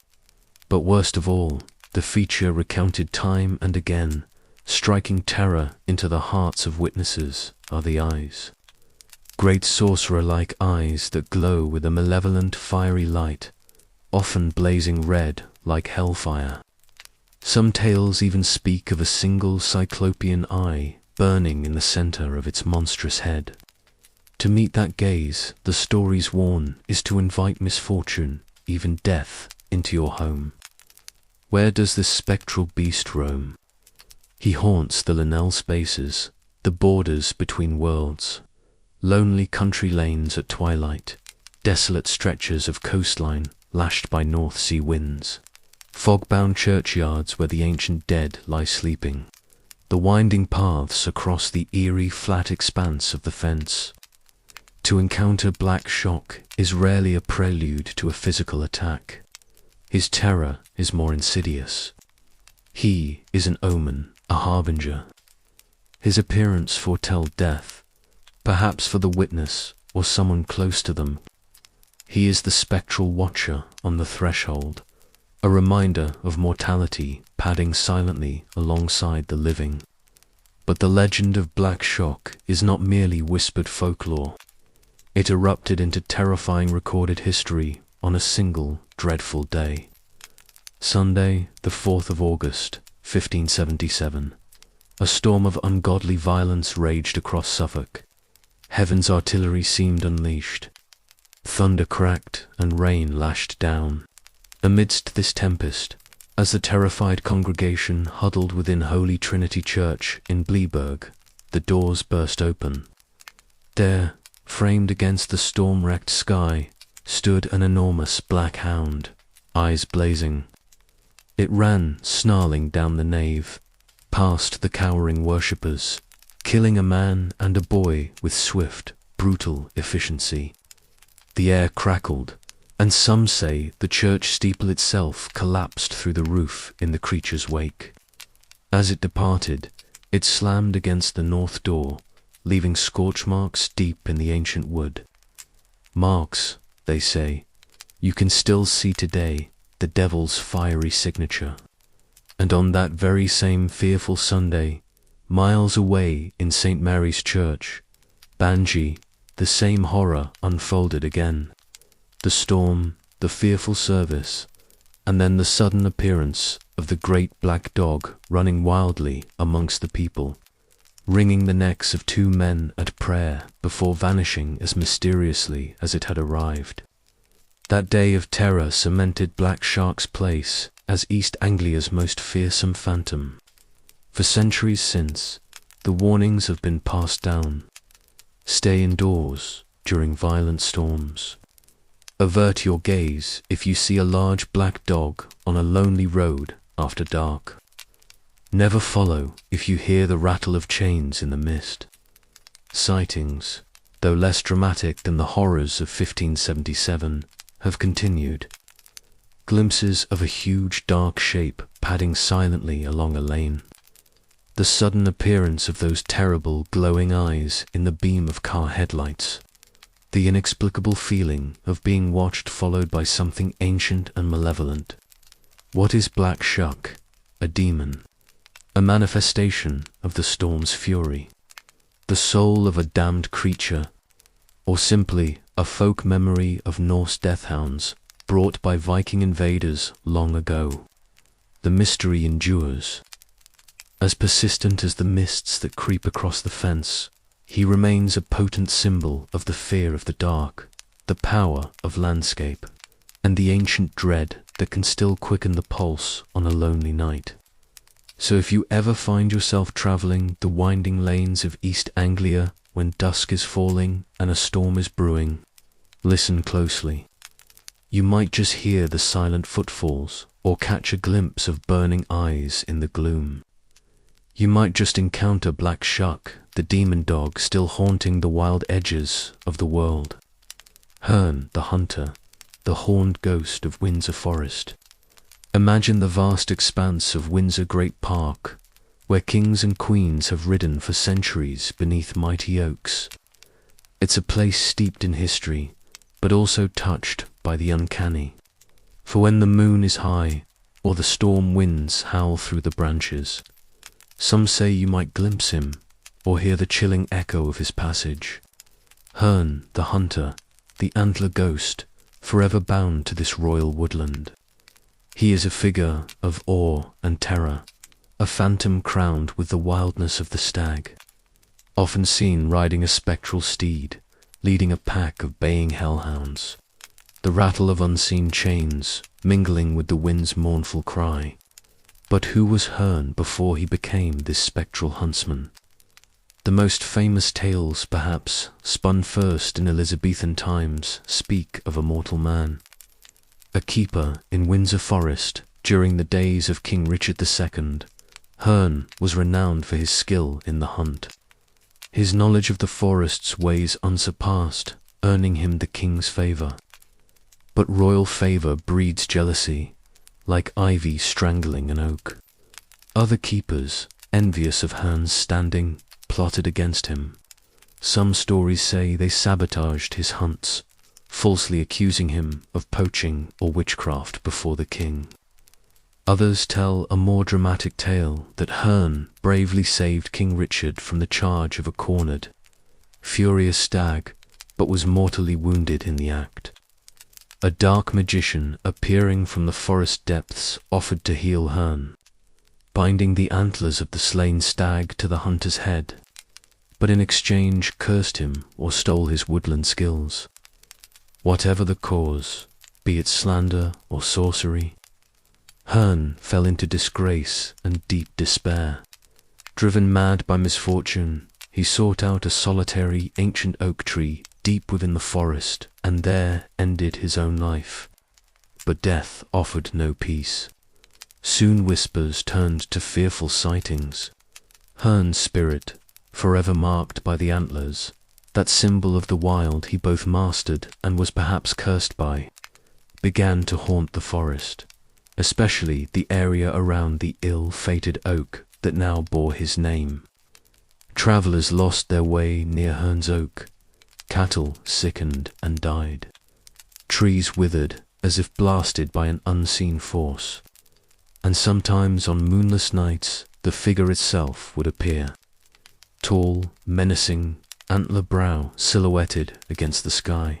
But worst of all, the feature recounted time and again, striking terror into the hearts of witnesses, are the eyes. Great sorcerer-like eyes that glow with a malevolent fiery light, often blazing red like hellfire. Some tales even speak of a single cyclopean eye burning in the center of its monstrous head. To meet that gaze, the stories warn, is to invite misfortune, even death, into your home. Where does this spectral beast roam? He haunts the linnell spaces, the borders between worlds, lonely country lanes at twilight, desolate stretches of coastline lashed by North Sea winds, fog-bound churchyards where the ancient dead lie sleeping, the winding paths across the eerie flat expanse of the fence. To encounter Black Shock is rarely a prelude to a physical attack. His terror is more insidious. He is an omen, a harbinger. His appearance foretells death, perhaps for the witness or someone close to them. He is the spectral watcher on the threshold, a reminder of mortality padding silently alongside the living. But the legend of Black Shock is not merely whispered folklore. It erupted into terrifying recorded history on a single dreadful day. Sunday, the 4th of August, 1577. A storm of ungodly violence raged across Suffolk. Heaven's artillery seemed unleashed. Thunder cracked and rain lashed down. Amidst this tempest, as the terrified congregation huddled within Holy Trinity Church in Bleeburg, the doors burst open. There, framed against the storm-wrecked sky, stood an enormous black hound, eyes blazing. It ran, snarling down the nave, past the cowering worshippers, killing a man and a boy with swift, brutal efficiency. The air crackled, and some say the church steeple itself collapsed through the roof in the creature's wake. As it departed, it slammed against the north door, leaving scorch marks deep in the ancient wood. Marks, they say, you can still see today, the devil's fiery signature. And on that very same fearful Sunday, miles away in St. Mary's Church, Bangee, the same horror unfolded again. The storm, the fearful service, and then the sudden appearance of the great black dog running wildly amongst the people, wringing the necks of two men at prayer before vanishing as mysteriously as it had arrived. That day of terror cemented Black Shark's place as East Anglia's most fearsome phantom. For centuries since, the warnings have been passed down. Stay indoors during violent storms. Avert your gaze if you see a large black dog on a lonely road after dark. Never follow if you hear the rattle of chains in the mist. Sightings, though less dramatic than the horrors of 1577, have continued. Glimpses of a huge dark shape padding silently along a lane. The sudden appearance of those terrible glowing eyes in the beam of car headlights. The inexplicable feeling of being watched, followed by something ancient and malevolent. What is Black Shuck? A demon. A manifestation of the storm's fury. The soul of a damned creature, or simply a folk memory of Norse deathhounds brought by Viking invaders long ago. The mystery endures. As persistent as the mists that creep across the fence, he remains a potent symbol of the fear of the dark, the power of landscape, and the ancient dread that can still quicken the pulse on a lonely night. So if you ever find yourself traveling the winding lanes of East Anglia when dusk is falling and a storm is brewing, listen closely. You might just hear the silent footfalls or catch a glimpse of burning eyes in the gloom. You might just encounter Black Shuck, the demon dog still haunting the wild edges of the world. Herne, the hunter, the horned ghost of Windsor Forest. Imagine the vast expanse of Windsor Great Park, where kings and queens have ridden for centuries beneath mighty oaks. It's a place steeped in history, but also touched by the uncanny. For when the moon is high, or the storm winds howl through the branches, some say you might glimpse him, or hear the chilling echo of his passage. Herne, the hunter, the antler ghost, forever bound to this royal woodland. He is a figure of awe and terror, a phantom crowned with the wildness of the stag, often seen riding a spectral steed, leading a pack of baying hellhounds, the rattle of unseen chains mingling with the wind's mournful cry. But who was Herne before he became this spectral huntsman? The most famous tales, perhaps, spun first in Elizabethan times, speak of a mortal man. A keeper in Windsor Forest during the days of King Richard II, Herne was renowned for his skill in the hunt. His knowledge of the forest's ways unsurpassed, earning him the king's favour. But royal favour breeds jealousy, like ivy strangling an oak. Other keepers, envious of Herne's standing, plotted against him. Some stories say they sabotaged his hunts, falsely accusing him of poaching or witchcraft before the king. Others tell a more dramatic tale that Herne bravely saved King Richard from the charge of a cornered, furious stag, but was mortally wounded in the act. A dark magician appearing from the forest depths offered to heal Herne, binding the antlers of the slain stag to the hunter's head, but in exchange cursed him or stole his woodland skills. Whatever the cause, be it slander or sorcery, Herne fell into disgrace and deep despair. Driven mad by misfortune, he sought out a solitary ancient oak tree deep within the forest, and there ended his own life. But death offered no peace. Soon whispers turned to fearful sightings. Herne's spirit, forever marked by the antlers, that symbol of the wild he both mastered and was perhaps cursed by, began to haunt the forest, especially the area around the ill-fated oak that now bore his name. Travellers lost their way near Herne's oak. Cattle sickened and died. Trees withered as if blasted by an unseen force. And sometimes on moonless nights the figure itself would appear, tall, menacing, antler brow silhouetted against the sky.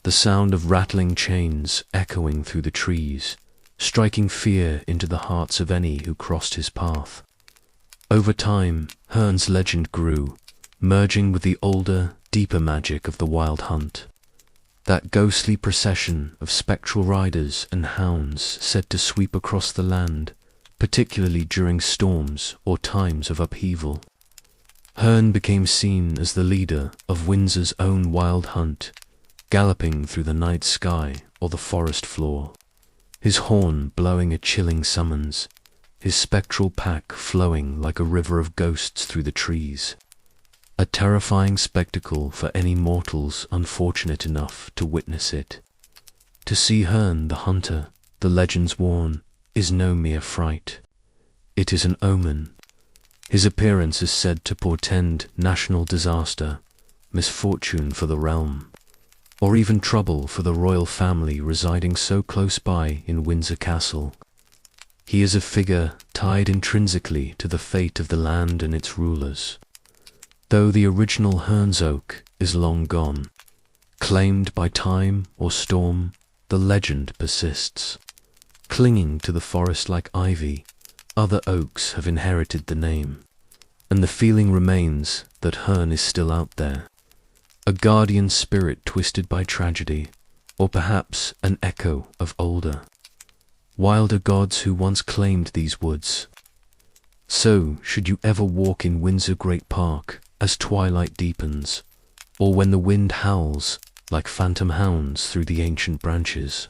The sound of rattling chains echoing through the trees, striking fear into the hearts of any who crossed his path. Over time, Herne's legend grew, merging with the older, deeper magic of the wild hunt. That ghostly procession of spectral riders and hounds said to sweep across the land, particularly during storms or times of upheaval. Herne became seen as the leader of Windsor's own wild hunt, galloping through the night sky or the forest floor, his horn blowing a chilling summons, his spectral pack flowing like a river of ghosts through the trees. A terrifying spectacle for any mortals unfortunate enough to witness it. To see Herne the hunter, the legends warn, is no mere fright. It is an omen. His appearance is said to portend national disaster, misfortune for the realm, or even trouble for the royal family residing so close by in Windsor Castle. He is a figure tied intrinsically to the fate of the land and its rulers. Though the original Herne's oak is long gone, claimed by time or storm, the legend persists. Clinging to the forest like ivy, other oaks have inherited the name. and the feeling remains that Herne is still out there, a guardian spirit twisted by tragedy, or perhaps an echo of older, wilder gods who once claimed these woods. So, should you ever walk in Windsor Great Park as twilight deepens, or when the wind howls like phantom hounds through the ancient branches,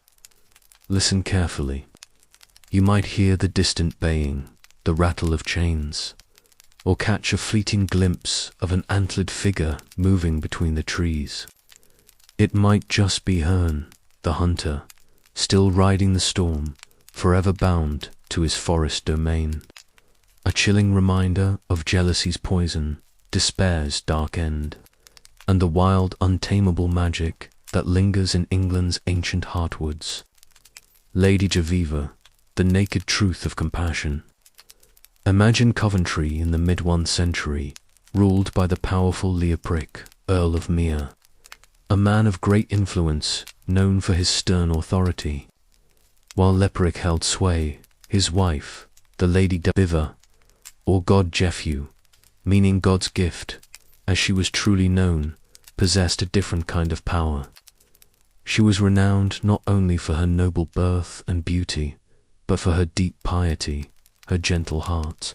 listen carefully. You might hear the distant baying, the rattle of chains, or catch a fleeting glimpse of an antlered figure moving between the trees. It might just be Herne, the hunter, still riding the storm, forever bound to his forest domain. A chilling reminder of jealousy's poison, despair's dark end, and the wild, untamable magic that lingers in England's ancient heartwoods. Lady Jediva, the naked truth of compassion. Imagine Coventry in the mid-1st century, ruled by the powerful Leopric, Earl of Mere, a man of great influence, known for his stern authority. While Leopric held sway, his wife, the Lady Jediva, or God Jeffu, meaning God's gift, as she was truly known, possessed a different kind of power. She was renowned not only for her noble birth and beauty, but for her deep piety, her gentle heart,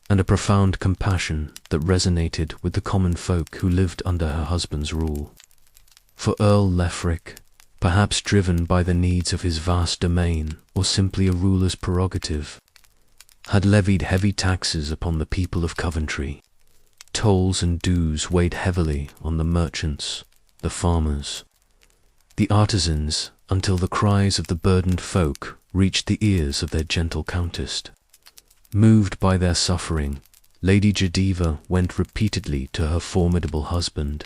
and a profound compassion that resonated with the common folk who lived under her husband's rule. For Earl Leopric, perhaps driven by the needs of his vast domain or simply a ruler's prerogative, had levied heavy taxes upon the people of Coventry. Tolls and dues weighed heavily on the merchants, the farmers, the artisans, until the cries of the burdened folk reached the ears of their gentle countess. Moved by their suffering, Lady Jediva went repeatedly to her formidable husband,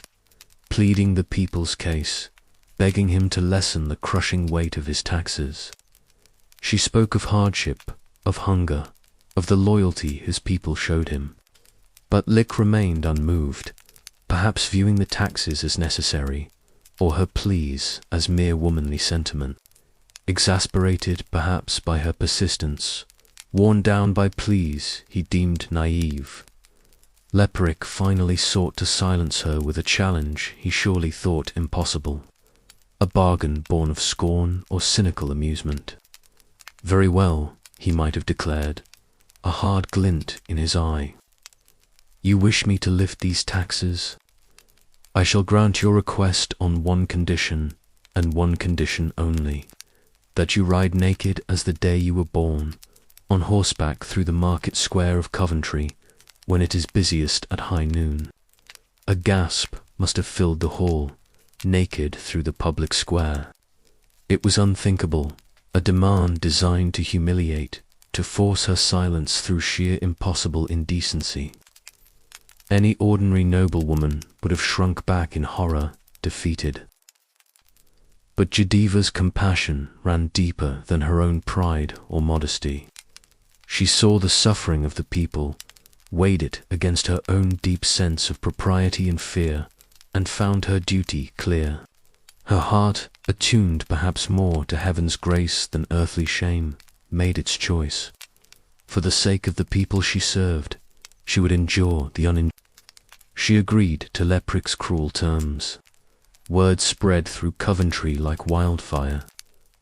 pleading the people's case, begging him to lessen the crushing weight of his taxes. She spoke of hardship, of hunger, of the loyalty his people showed him. But Lick remained unmoved, perhaps viewing the taxes as necessary, or her pleas as mere womanly sentiment. Exasperated perhaps by her persistence, worn down by pleas he deemed naive, Leopric finally sought to silence her with a challenge he surely thought impossible, a bargain born of scorn or cynical amusement. Very well, he might have declared, a hard glint in his eye. You wish me to lift these taxes? I shall grant your request on one condition, and one condition only, that you ride naked as the day you were born, on horseback through the market square of Coventry, when it is busiest at high noon. A gasp must have filled the hall, naked through the public square. It was unthinkable, a demand designed to humiliate, to force her silence through sheer impossible indecency. Any ordinary noblewoman would have shrunk back in horror, defeated. But Jediva's compassion ran deeper than her own pride or modesty. She saw the suffering of the people, weighed it against her own deep sense of propriety and fear, and found her duty clear. Her heart, attuned perhaps more to heaven's grace than earthly shame, made its choice. For the sake of the people she served, she would endure the She agreed to Leopric's cruel terms. Word spread through Coventry like wildfire.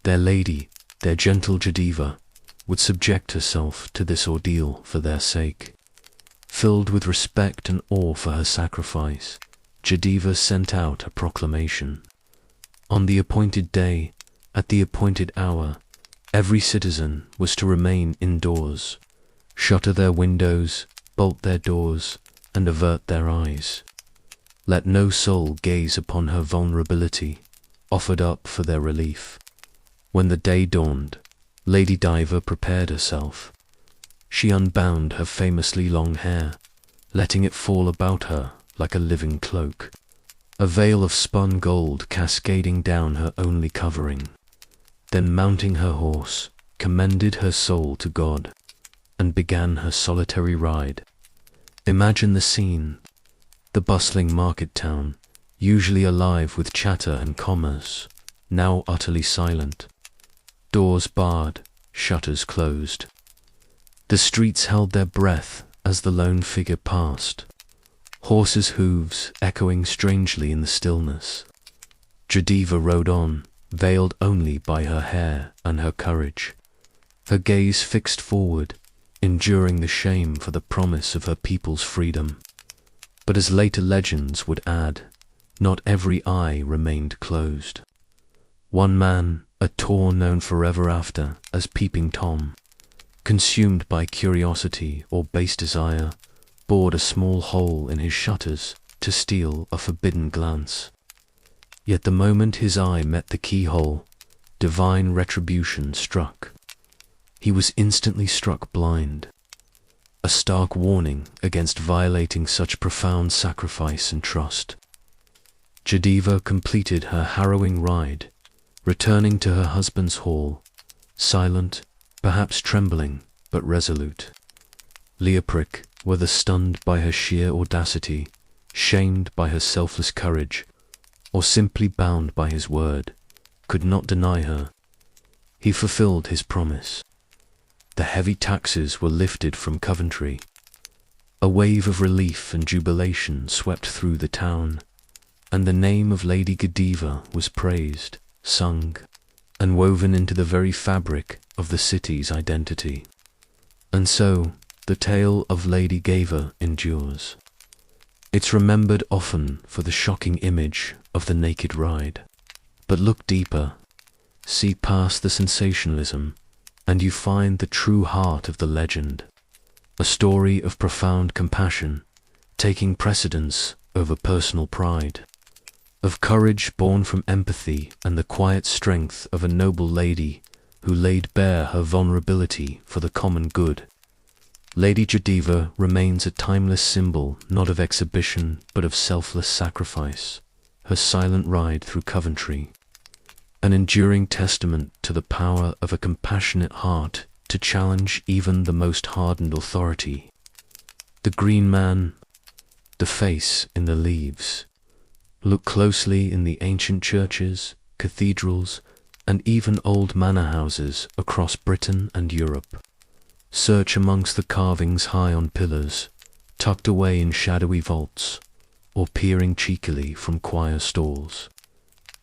Their lady, their gentle Jediva, would subject herself to this ordeal for their sake. Filled with respect and awe for her sacrifice, Jediva sent out a proclamation. On the appointed day, at the appointed hour, every citizen was to remain indoors, shutter their windows, bolt their doors, and avert their eyes. Let no soul gaze upon her vulnerability, offered up for their relief. When the day dawned, Lady Diva prepared herself. She unbound her famously long hair, letting it fall about her like a living cloak, a veil of spun gold cascading down her only covering. Then mounting her horse, commended her soul to God, and began her solitary ride. Imagine the scene, the bustling market town, usually alive with chatter and commerce, now utterly silent. Doors barred, shutters closed. The streets held their breath as the lone figure passed, horses' hooves echoing strangely in the stillness. Jadiva rode on, veiled only by her hair and her courage, her gaze fixed forward, enduring the shame for the promise of her people's freedom. But as later legends would add, not every eye remained closed. One man, a Tor known forever after as Peeping Tom, consumed by curiosity or base desire, bored a small hole in his shutters to steal a forbidden glance. Yet the moment his eye met the keyhole, divine retribution struck. He was instantly struck blind, a stark warning against violating such profound sacrifice and trust. Jadiva completed her harrowing ride, returning to her husband's hall, silent, perhaps trembling, but resolute. Leopric, whether stunned by her sheer audacity, shamed by her selfless courage, or simply bound by his word, could not deny her. He fulfilled his promise. The heavy taxes were lifted from Coventry. A wave of relief and jubilation swept through the town, and the name of Lady Godiva was praised, sung, and woven into the very fabric of the city's identity. And so, the tale of Lady Geva endures. It's remembered often for the shocking image of the naked ride. But look deeper, see past the sensationalism, and you find the true heart of the legend, a story of profound compassion, taking precedence over personal pride, of courage born from empathy and the quiet strength of a noble lady who laid bare her vulnerability for the common good. Lady Jadiva remains a timeless symbol not of exhibition but of selfless sacrifice, her silent ride through Coventry, an enduring testament to the power of a compassionate heart to challenge even the most hardened authority. The Green Man, the face in the leaves. Look closely in the ancient churches, cathedrals, and even old manor houses across Britain and Europe. Search amongst the carvings high on pillars, tucked away in shadowy vaults, or peering cheekily from choir stalls.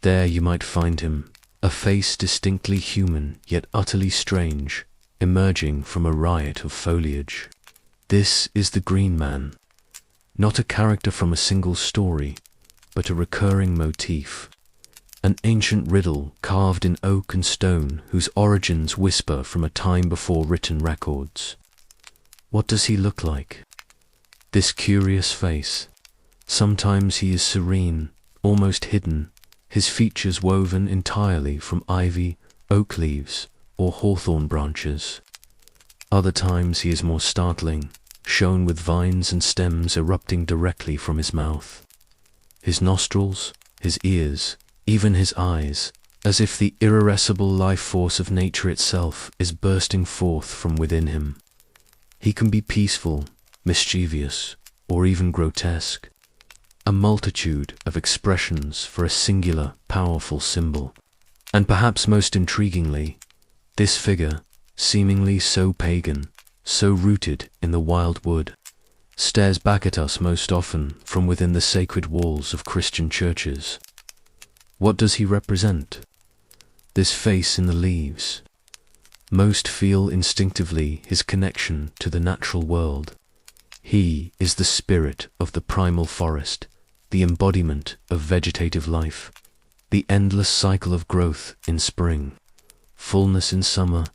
There you might find him, a face distinctly human yet utterly strange, emerging from a riot of foliage. This is the Green Man, not a character from a single story, but a recurring motif, an ancient riddle carved in oak and stone whose origins whisper from a time before written records. What does he look like? This curious face. Sometimes he is serene, almost hidden, his features woven entirely from ivy, oak leaves, or hawthorn branches. Other times he is more startling, shown with vines and stems erupting directly from his mouth. His nostrils, his ears, even his eyes, as if the irrepressible life force of nature itself is bursting forth from within him. He can be peaceful, mischievous, or even grotesque, a multitude of expressions for a singular, powerful symbol. And perhaps most intriguingly, this figure, seemingly so pagan, so rooted in the wild wood, stares back at us most often from within the sacred walls of Christian churches. What does he represent? This face in the leaves. Most feel instinctively his connection to the natural world. He is the spirit of the primal forest, the embodiment of vegetative life, the endless cycle of growth in spring, fullness in summer,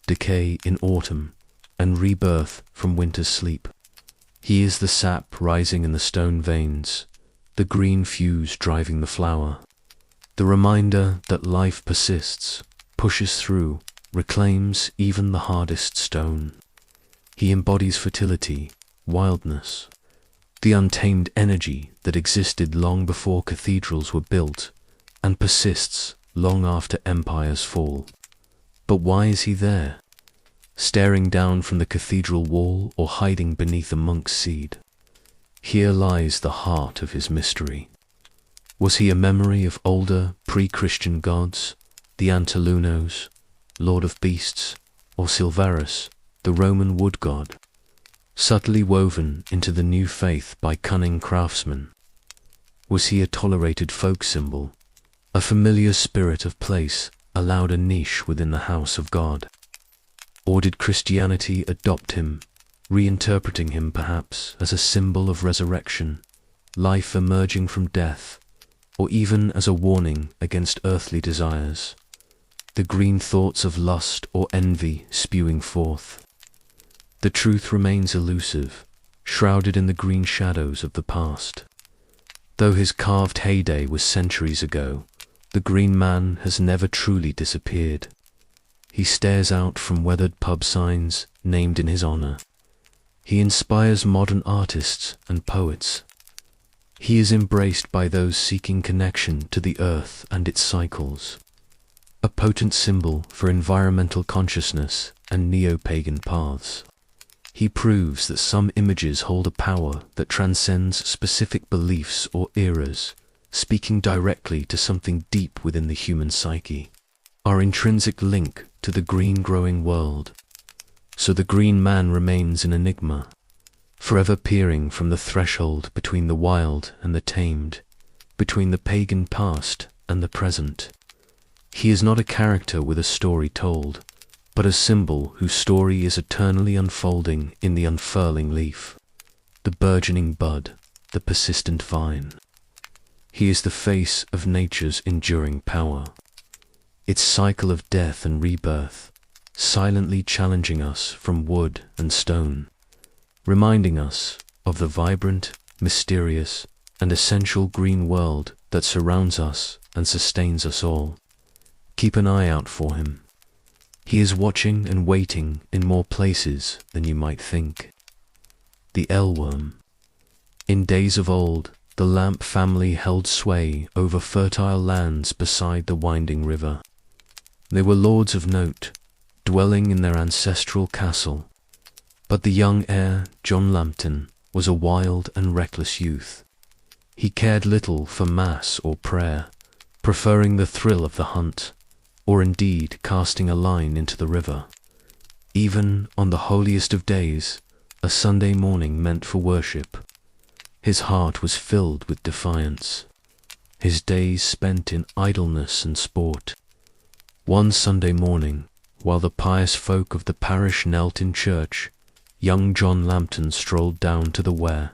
decay in autumn, and rebirth from winter's sleep. He is the sap rising in the stone veins, the green fuse driving the flower, the reminder that life persists, pushes through, reclaims even the hardest stone. He embodies fertility, wildness, the untamed energy that existed long before cathedrals were built and persists long after empires fall. But why is he there? Staring down from the cathedral wall or hiding beneath a monk's seed? Here lies the heart of his mystery. Was he a memory of older, pre-Christian gods, the Cernunnos, lord of beasts, or Silvarus, the Roman wood god? subtly woven into the new faith by cunning craftsmen? Was he a tolerated folk symbol, a familiar spirit of place allowed a niche within the house of God? Or did Christianity adopt him, reinterpreting him perhaps as a symbol of resurrection, life emerging from death, or even as a warning against earthly desires, the green thoughts of lust or envy spewing forth? The truth remains elusive, shrouded in the green shadows of the past. Though his carved heyday was centuries ago, the green man has never truly disappeared. He stares out from weathered pub signs named in his honor. He inspires modern artists and poets. He is embraced by those seeking connection to the earth and its cycles, a potent symbol for environmental consciousness and neo-pagan paths. He proves that some images hold a power that transcends specific beliefs or eras, speaking directly to something deep within the human psyche, our intrinsic link to the green-growing world. So the green man remains an enigma, forever peering from the threshold between the wild and the tamed, between the pagan past and the present. He is not a character with a story told, but a symbol whose story is eternally unfolding in the unfurling leaf, the burgeoning bud, the persistent vine. He is the face of nature's enduring power, its cycle of death and rebirth, silently challenging us from wood and stone, reminding us of the vibrant, mysterious, and essential green world that surrounds us and sustains us all. Keep an eye out for him. He is watching and waiting in more places than you might think. The ellworm. In days of old, the lamp family held sway over fertile lands beside the winding river. They were lords of note, dwelling in their ancestral castle. But the young heir, John Lambton, was a wild and reckless youth. He cared little for mass or prayer, preferring the thrill of the hunt, or indeed casting a line into the river. Even on the holiest of days, a Sunday morning meant for worship, his heart was filled with defiance, his days spent in idleness and sport. One Sunday morning, while the pious folk of the parish knelt in church, young John Lambton strolled down to the weir,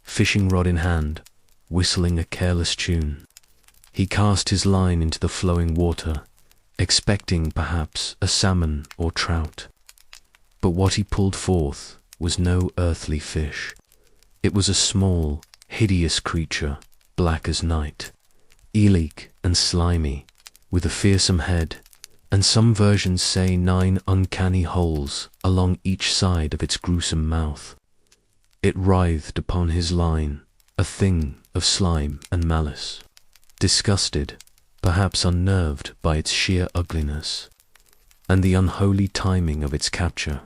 fishing rod in hand, whistling a careless tune. He cast his line into the flowing water, expecting perhaps a salmon or trout. But what he pulled forth was no earthly fish. It was a small, hideous creature, black as night, eel-like and slimy, with a fearsome head, and some versions say 9 uncanny holes along each side of its gruesome mouth. It writhed upon his line, a thing of slime and malice. Disgusted, perhaps unnerved by its sheer ugliness, and the unholy timing of its capture,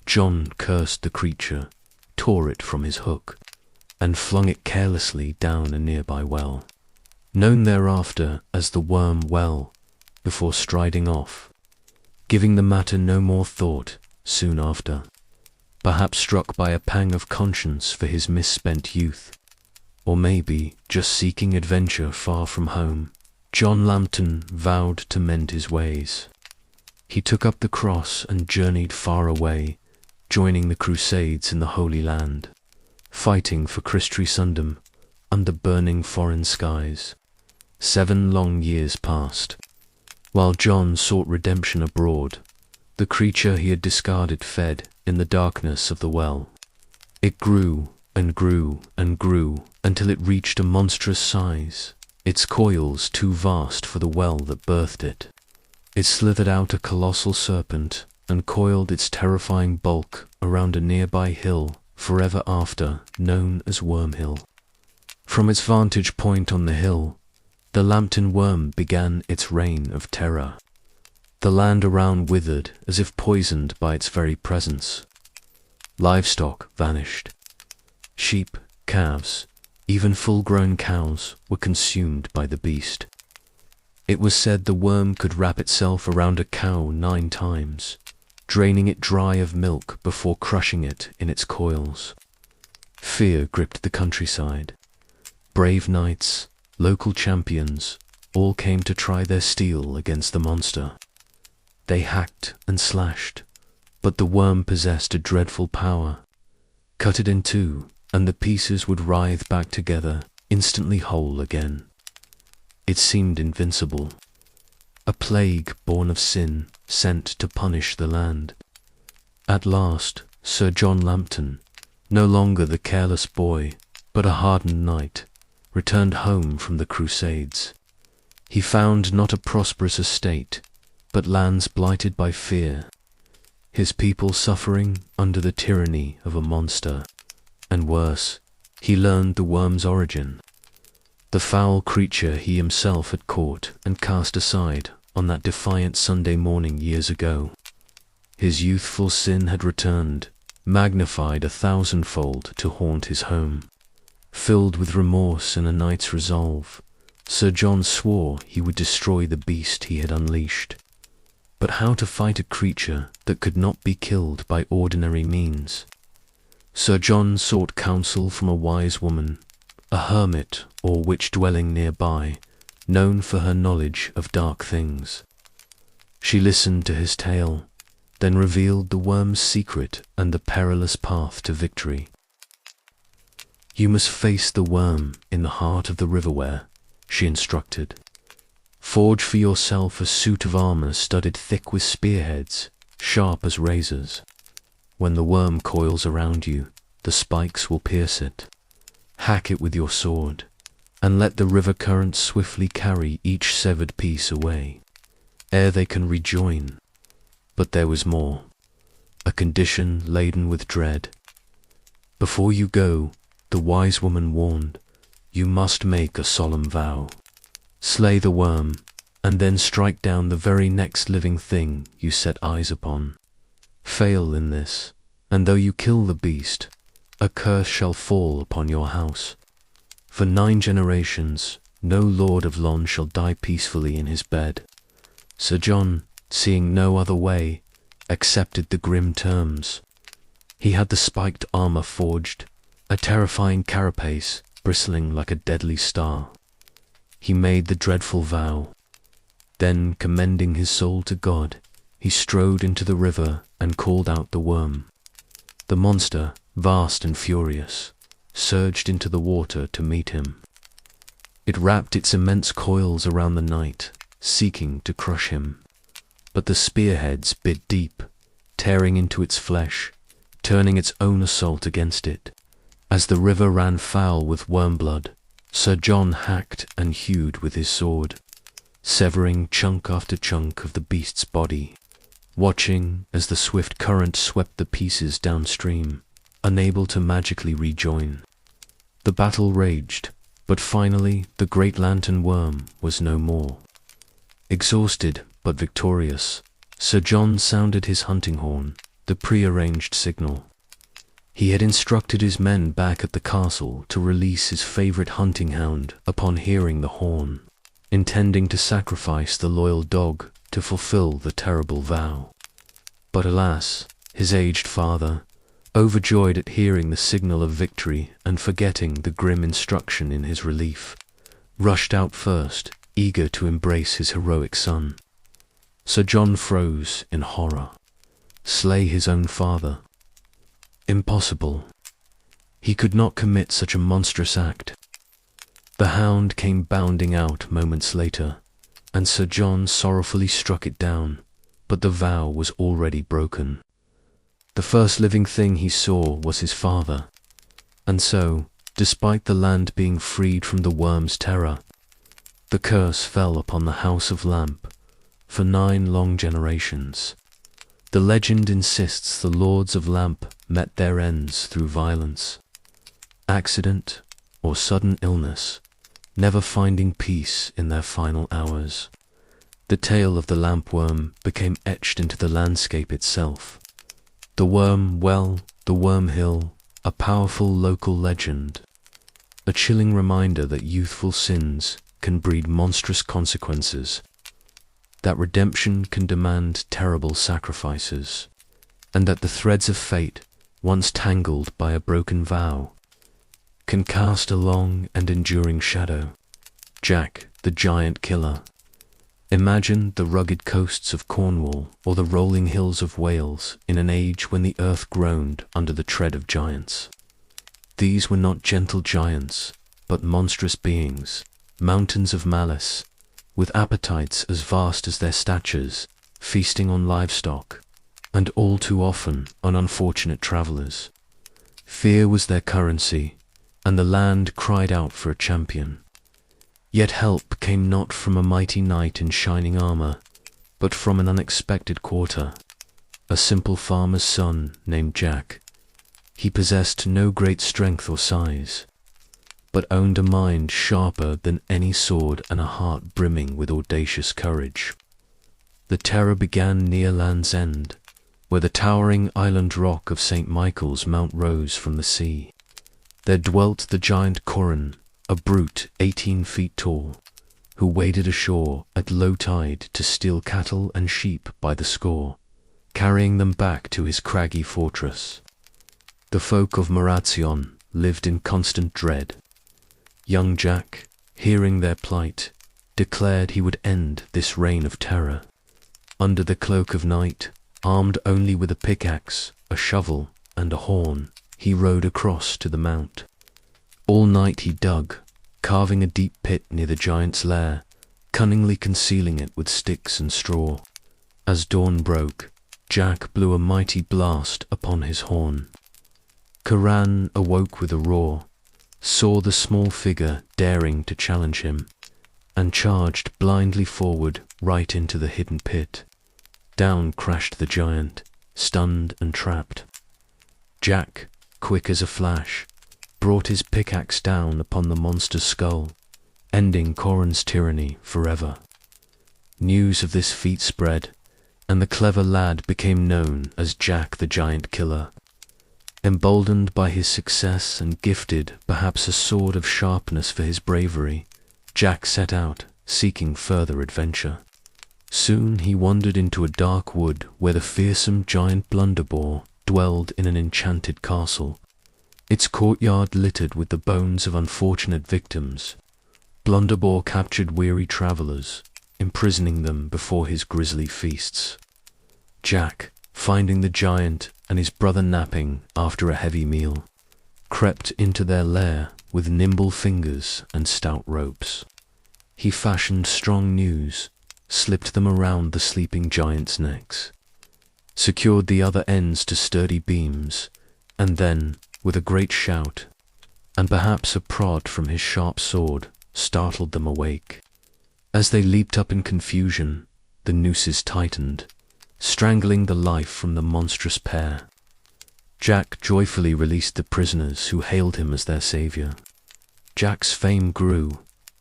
John cursed the creature, tore it from his hook, and flung it carelessly down a nearby well, known thereafter as the Worm Well, before striding off, giving the matter no more thought soon after, perhaps struck by a pang of conscience for his misspent youth, or maybe just seeking adventure far from home. John Lambton vowed to mend his ways. He took up the cross and journeyed far away, joining the Crusades in the Holy Land, fighting for Christendom under burning foreign skies. 7 long years passed. While John sought redemption abroad, the creature he had discarded fed in the darkness of the well. It grew and grew and grew until it reached a monstrous size, its coils too vast for the well that birthed it. It slithered out a colossal serpent and coiled its terrifying bulk around a nearby hill, forever after known as Worm Hill. From its vantage point on the hill, the Lambton worm began its reign of terror. The land around withered as if poisoned by its very presence. Livestock vanished. Sheep, calves, even full-grown cows were consumed by the beast. It was said the worm could wrap itself around a cow 9 times, draining it dry of milk before crushing it in its coils. Fear gripped the countryside. Brave knights, local champions, all came to try their steel against the monster. They hacked and slashed, but the worm possessed a dreadful power. Cut it in two, and the pieces would writhe back together, instantly whole again. It seemed invincible. A plague born of sin, sent to punish the land. At last, Sir John Lambton, no longer the careless boy, but a hardened knight, returned home from the Crusades. He found not a prosperous estate, but lands blighted by fear, his people suffering under the tyranny of a monster, and worse, he learned the worm's origin, the foul creature he himself had caught and cast aside on that defiant Sunday morning years ago. His youthful sin had returned, magnified 1,000-fold to haunt his home. Filled with remorse and a knight's resolve, Sir John swore he would destroy the beast he had unleashed. But how to fight a creature that could not be killed by ordinary means? Sir John sought counsel from a wise woman, a hermit or witch dwelling nearby, known for her knowledge of dark things. She listened to his tale, then revealed the worm's secret and the perilous path to victory. You must face the worm in the heart of the riverware, she instructed. Forge for yourself a suit of armor studded thick with spearheads, sharp as razors. When the worm coils around you, the spikes will pierce it. Hack it with your sword, and let the river current swiftly carry each severed piece away, ere they can rejoin. But there was more, a condition laden with dread. Before you go, the wise woman warned, you must make a solemn vow. Slay the worm, and then strike down the very next living thing you set eyes upon. Fail in this, and though you kill the beast, a curse shall fall upon your house. For 9 generations, no lord of Lon shall die peacefully in his bed. Sir John, seeing no other way, accepted the grim terms. He had the spiked armor forged, a terrifying carapace bristling like a deadly star. He made the dreadful vow. Then, commending his soul to God, he strode into the river and called out the worm. The monster, vast and furious, surged into the water to meet him. It wrapped its immense coils around the knight, seeking to crush him. But the spearheads bit deep, tearing into its flesh, turning its own assault against it. As the river ran foul with worm blood, Sir John hacked and hewed with his sword, severing chunk after chunk of the beast's body, watching as the swift current swept the pieces downstream, unable to magically rejoin. The battle raged, but finally the great lantern worm was no more. Exhausted but victorious, Sir John sounded his hunting horn, the prearranged signal. He had instructed his men back at the castle to release his favorite hunting hound upon hearing the horn, intending to sacrifice the loyal dog to fulfill the terrible vow. But alas, his aged father, overjoyed at hearing the signal of victory and forgetting the grim instruction in his relief, rushed out first, eager to embrace his heroic son. Sir John froze in horror. Slay his own father? Impossible. He could not commit such a monstrous act. The hound came bounding out moments later, and Sir John sorrowfully struck it down, but the vow was already broken. The first living thing he saw was his father, and so, despite the land being freed from the worm's terror, the curse fell upon the House of Lamp for 9 long generations. The legend insists the Lords of Lamp met their ends through violence, accident, or sudden illness, never finding peace in their final hours. The tale of the lampworm became etched into the landscape itself. The worm well, the worm hill, a powerful local legend, a chilling reminder that youthful sins can breed monstrous consequences, that redemption can demand terrible sacrifices. and that the threads of fate, once tangled by a broken vow, can cast a long and enduring shadow. Jack, the giant killer. Imagine the rugged coasts of Cornwall or the rolling hills of Wales in an age when the earth groaned under the tread of giants. These were not gentle giants, but monstrous beings, mountains of malice, with appetites as vast as their statures, feasting on livestock, and all too often on unfortunate travellers. Fear was their currency, and the land cried out for a champion. Yet help came not from a mighty knight in shining armour, but from an unexpected quarter, a simple farmer's son named Jack. He possessed no great strength or size, but owned a mind sharper than any sword and a heart brimming with audacious courage. The terror began near Land's End, where the towering island rock of St. Michael's Mount rose from the sea. There dwelt the giant Corin, a brute 18 feet tall, who waded ashore at low tide to steal cattle and sheep by the score, carrying them back to his craggy fortress. The folk of Moration lived in constant dread. Young Jack, hearing their plight, declared he would end this reign of terror. Under the cloak of night, armed only with a pickaxe, a shovel, and a horn, he rode across to the mount. All night he dug, carving a deep pit near the giant's lair, cunningly concealing it with sticks and straw. As dawn broke, Jack blew a mighty blast upon his horn. Coran awoke with a roar, saw the small figure daring to challenge him, and charged blindly forward right into the hidden pit. Down crashed the giant, stunned and trapped. Jack, quick as a flash, brought his pickaxe down upon the monster's skull, ending Corin's tyranny forever. News of this feat spread, and the clever lad became known as Jack the Giant Killer. Emboldened by his success and gifted perhaps a sword of sharpness for his bravery, Jack set out, seeking further adventure. Soon he wandered into a dark wood where the fearsome giant Blunderbore dwelled in an enchanted castle, its courtyard littered with the bones of unfortunate victims. Blunderbore captured weary travellers, imprisoning them before his grisly feasts. Jack, finding the giant and his brother napping after a heavy meal, crept into their lair with nimble fingers and stout ropes. He fashioned strong noose, slipped them around the sleeping giants' necks, secured the other ends to sturdy beams, and then, with a great shout, and perhaps a prod from his sharp sword, startled them awake. As they leaped up in confusion, the nooses tightened, strangling the life from the monstrous pair. Jack joyfully released the prisoners who hailed him as their saviour. Jack's fame grew,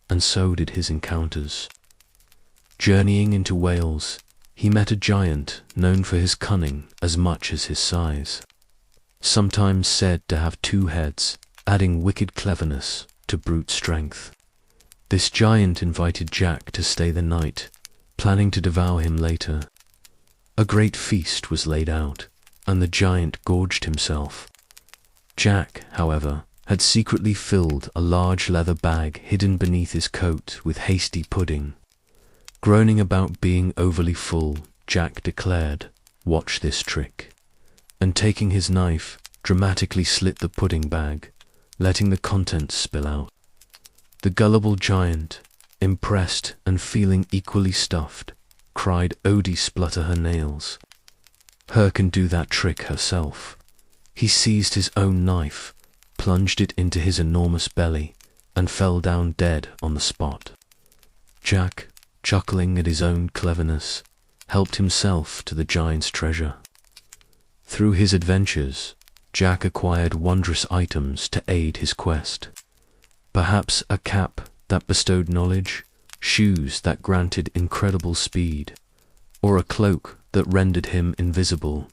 and so did his encounters. Journeying into Wales, he met a giant known for his cunning as much as his size, sometimes said to have 2 heads, adding wicked cleverness to brute strength. This giant invited Jack to stay the night, planning to devour him later. A great feast was laid out, and the giant gorged himself. Jack, however, had secretly filled a large leather bag hidden beneath his coat with hasty pudding. Groaning about being overly full, Jack declared, "Watch this trick," and taking his knife, dramatically slit the pudding bag, letting the contents spill out. The gullible giant, impressed and feeling equally stuffed, cried, "Odie splutter her nails. Her can do that trick herself." He seized his own knife, plunged it into his enormous belly, and fell down dead on the spot. Jack, chuckling at his own cleverness, helped himself to the giant's treasure. Through his adventures, Jack acquired wondrous items to aid his quest. Perhaps a cap that bestowed knowledge, shoes that granted incredible speed, or a cloak that rendered him invisible,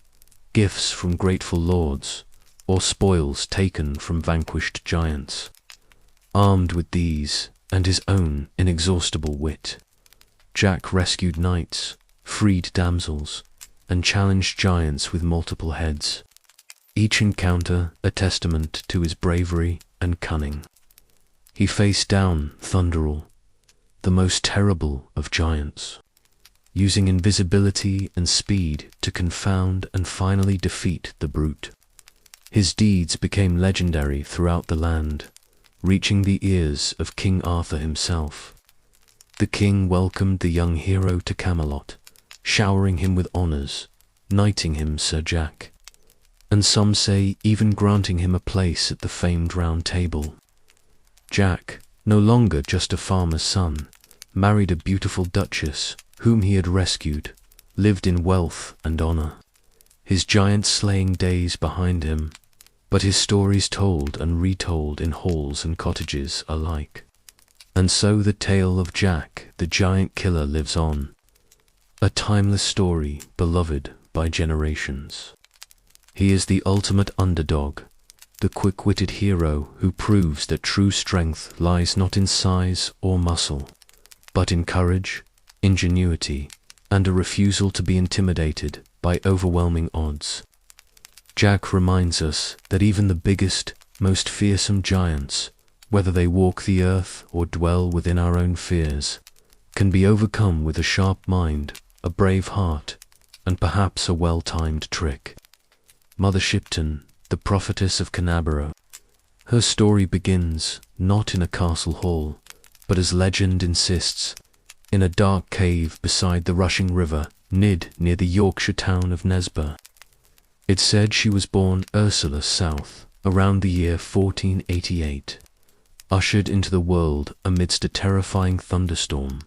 gifts from grateful lords, or spoils taken from vanquished giants. Armed with these and his own inexhaustible wit, Jack rescued knights, freed damsels, and challenged giants with multiple heads. Each encounter a testament to his bravery and cunning. He faced down Thunderall, the most terrible of giants, using invisibility and speed to confound and finally defeat the brute. His deeds became legendary throughout the land, reaching the ears of King Arthur himself. The king welcomed the young hero to Camelot, showering him with honours, knighting him Sir Jack, and some say even granting him a place at the famed Round Table. Jack, no longer just a farmer's son, married a beautiful duchess whom he had rescued, lived in wealth and honour, his giant-slaying days behind him, but his stories told and retold in halls and cottages alike. And so the tale of Jack, the giant killer, lives on, a timeless story beloved by generations. He is the ultimate underdog, the quick-witted hero who proves that true strength lies not in size or muscle, but in courage, ingenuity, and a refusal to be intimidated by overwhelming odds. Jack reminds us that even the biggest, most fearsome giants, whether they walk the earth or dwell within our own fears, can be overcome with a sharp mind, a brave heart, and perhaps a well-timed trick. Mother Shipton, the prophetess of Canterbury. Her story begins not in a castle hall, but as legend insists, in a dark cave beside the rushing river Nid near the Yorkshire town of Nesborough. It's said she was born Ursula South around the year 1488, ushered into the world amidst a terrifying thunderstorm,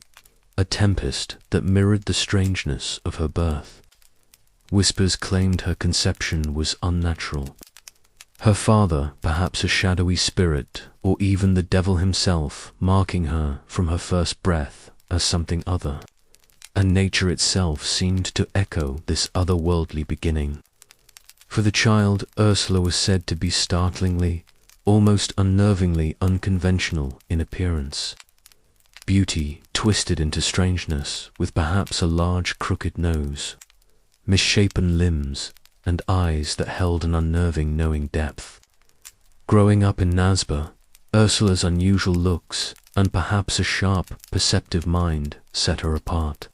a tempest that mirrored the strangeness of her birth. Whispers claimed her conception was unnatural. Her father, perhaps a shadowy spirit, or even the devil himself, marking her from her first breath as something other, and nature itself seemed to echo this otherworldly beginning. For the child, Ursula was said to be startlingly, almost unnervingly unconventional in appearance. Beauty twisted into strangeness, with perhaps a large crooked nose, misshapen limbs, and eyes that held an unnerving knowing depth. Growing up in Nesborough, Ursula's unusual looks, and perhaps a sharp, perceptive mind, set her apart.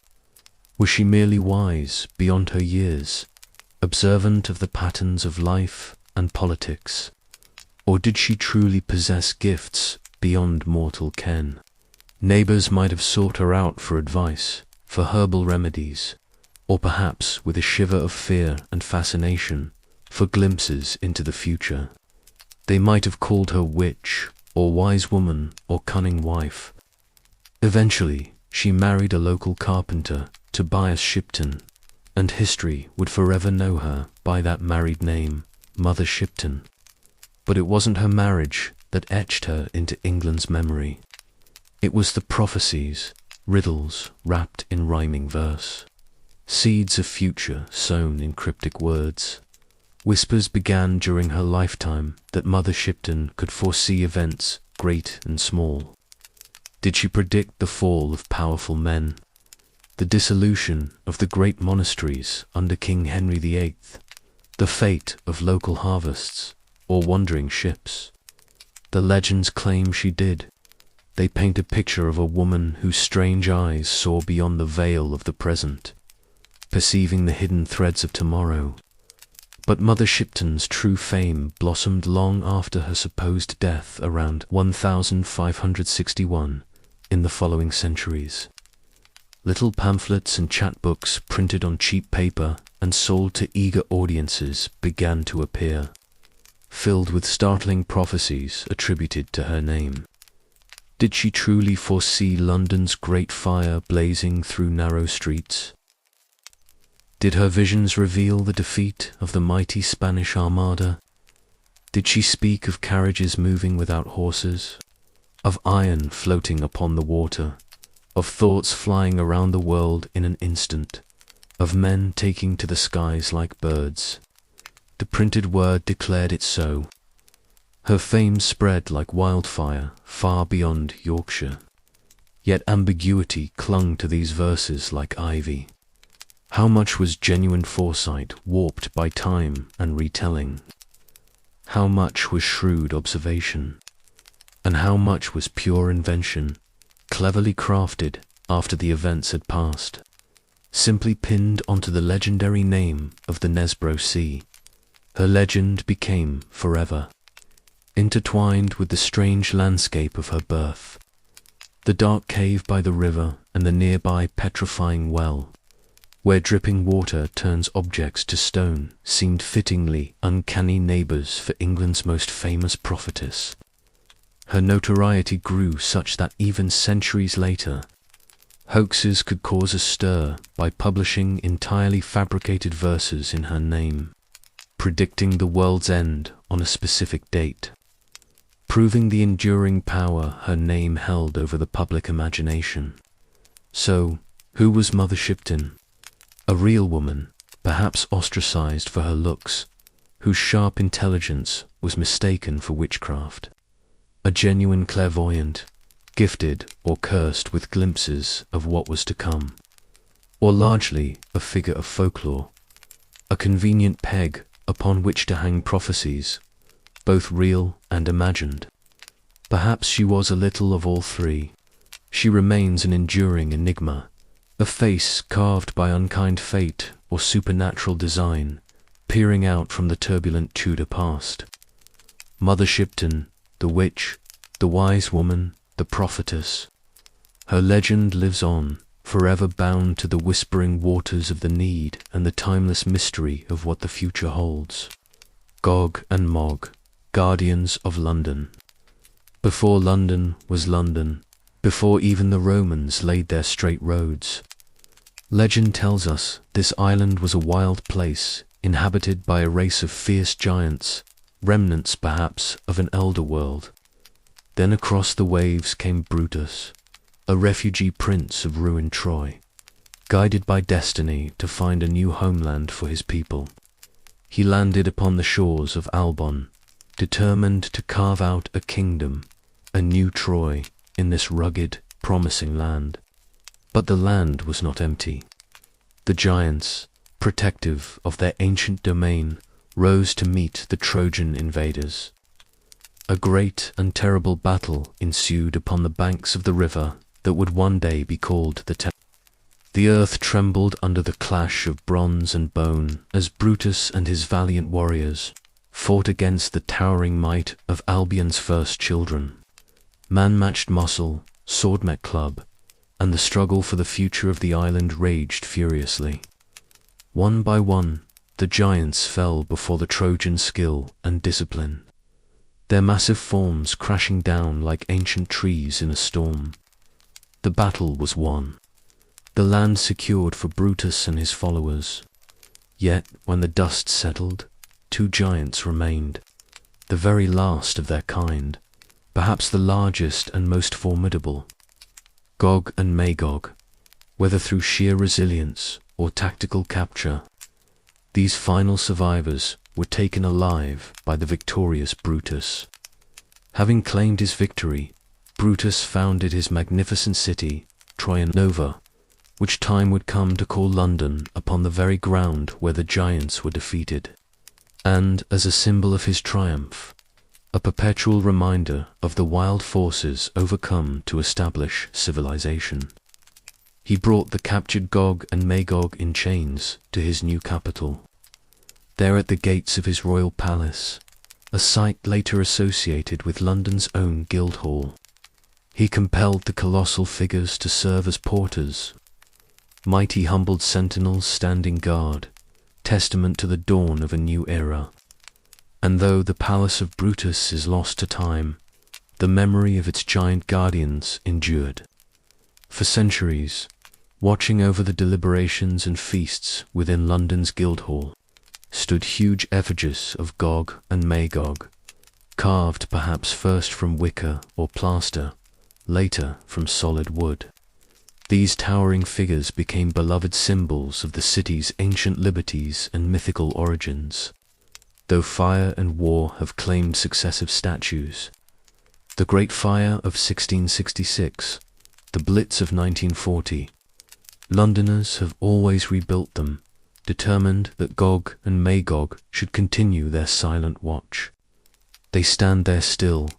Was she merely wise beyond her years, observant of the patterns of life and politics, or did she truly possess gifts beyond mortal ken? Neighbours might have sought her out for advice, for herbal remedies, or perhaps with a shiver of fear and fascination, for glimpses into the future. They might have called her witch, or wise woman, or cunning wife. Eventually, she married a local carpenter, Tobias Shipton, and history would forever know her by that married name, Mother Shipton. But it wasn't her marriage that etched her into England's memory. It was the prophecies, riddles wrapped in rhyming verse, seeds of future sown in cryptic words. Whispers began during her lifetime that Mother Shipton could foresee events great and small. Did she predict the fall of powerful men, the dissolution of the great monasteries under King Henry VIII, the fate of local harvests or wandering ships? The legends claim she did. They paint a picture of a woman whose strange eyes saw beyond the veil of the present, perceiving the hidden threads of tomorrow. But Mother Shipton's true fame blossomed long after her supposed death around 1561 in the following centuries. Little pamphlets and chapbooks printed on cheap paper and sold to eager audiences began to appear, filled with startling prophecies attributed to her name. Did she truly foresee London's great fire blazing through narrow streets? Did her visions reveal the defeat of the mighty Spanish Armada? Did she speak of carriages moving without horses, of iron floating upon the water, of thoughts flying around the world in an instant, of men taking to the skies like birds? The printed word declared it so. Her fame spread like wildfire far beyond Yorkshire. Yet ambiguity clung to these verses like ivy. How much was genuine foresight warped by time and retelling? How much was shrewd observation? And how much was pure invention, cleverly crafted after the events had passed, simply pinned onto the legendary name of the Nesbro Sea? Her legend became forever, intertwined with the strange landscape of her birth, the dark cave by the river and the nearby petrifying well, where dripping water turns objects to stone, seemed fittingly uncanny neighbours for England's most famous prophetess. Her notoriety grew such that even centuries later, hoaxes could cause a stir by publishing entirely fabricated verses in her name, predicting the world's end on a specific date, proving the enduring power her name held over the public imagination. So, who was Mother Shipton? A real woman, perhaps ostracized for her looks, whose sharp intelligence was mistaken for witchcraft. A genuine clairvoyant, gifted or cursed with glimpses of what was to come. Or largely a figure of folklore, a convenient peg upon which to hang prophecies, both real and imagined. Perhaps she was a little of all three. She remains an enduring enigma, a face carved by unkind fate or supernatural design, peering out from the turbulent Tudor past. Mother Shipton, the witch, the wise woman, the prophetess. Her legend lives on, forever bound to the whispering waters of the need and the timeless mystery of what the future holds. Gog and Mog, guardians of London. Before London was London, before even the Romans laid their straight roads. Legend tells us this island was a wild place, inhabited by a race of fierce giants, remnants perhaps of an elder world. Then across the waves came Brutus, a refugee prince of ruined Troy, guided by destiny to find a new homeland for his people. He landed upon the shores of Albon, determined to carve out a kingdom, a new Troy, in this rugged, promising land. But the land was not empty. The giants, protective of their ancient domain, rose to meet the Trojan invaders. A great and terrible battle ensued upon the banks of the river that would one day be called the Thames. The earth trembled under the clash of bronze and bone as Brutus and his valiant warriors fought against the towering might of Albion's first children. Man matched muscle, sword met club, and the struggle for the future of the island raged furiously. One by one, the giants fell before the Trojan skill and discipline, their massive forms crashing down like ancient trees in a storm. The battle was won, the land secured for Brutus and his followers. Yet, when the dust settled, two giants remained, the very last of their kind, perhaps the largest and most formidable. Gog and Magog, whether through sheer resilience or tactical capture, these final survivors were taken alive by the victorious Brutus. Having claimed his victory, Brutus founded his magnificent city, Troia Nova, which time would come to call London upon the very ground where the giants were defeated. And, as a symbol of his triumph, a perpetual reminder of the wild forces overcome to establish civilization, he brought the captured Gog and Magog in chains to his new capital. There at the gates of his royal palace, a site later associated with London's own Guildhall, he compelled the colossal figures to serve as porters, mighty humbled sentinels standing guard, testament to the dawn of a new era. And though the palace of Brutus is lost to time, the memory of its giant guardians endured. For centuries, watching over the deliberations and feasts within London's Guildhall, stood huge effigies of Gog and Magog, carved perhaps first from wicker or plaster, later from solid wood. These towering figures became beloved symbols of the city's ancient liberties and mythical origins. Though fire and war have claimed successive statues, the Great Fire of 1666, the Blitz of 1940, Londoners have always rebuilt them, determined that Gog and Magog should continue their silent watch. They stand there still,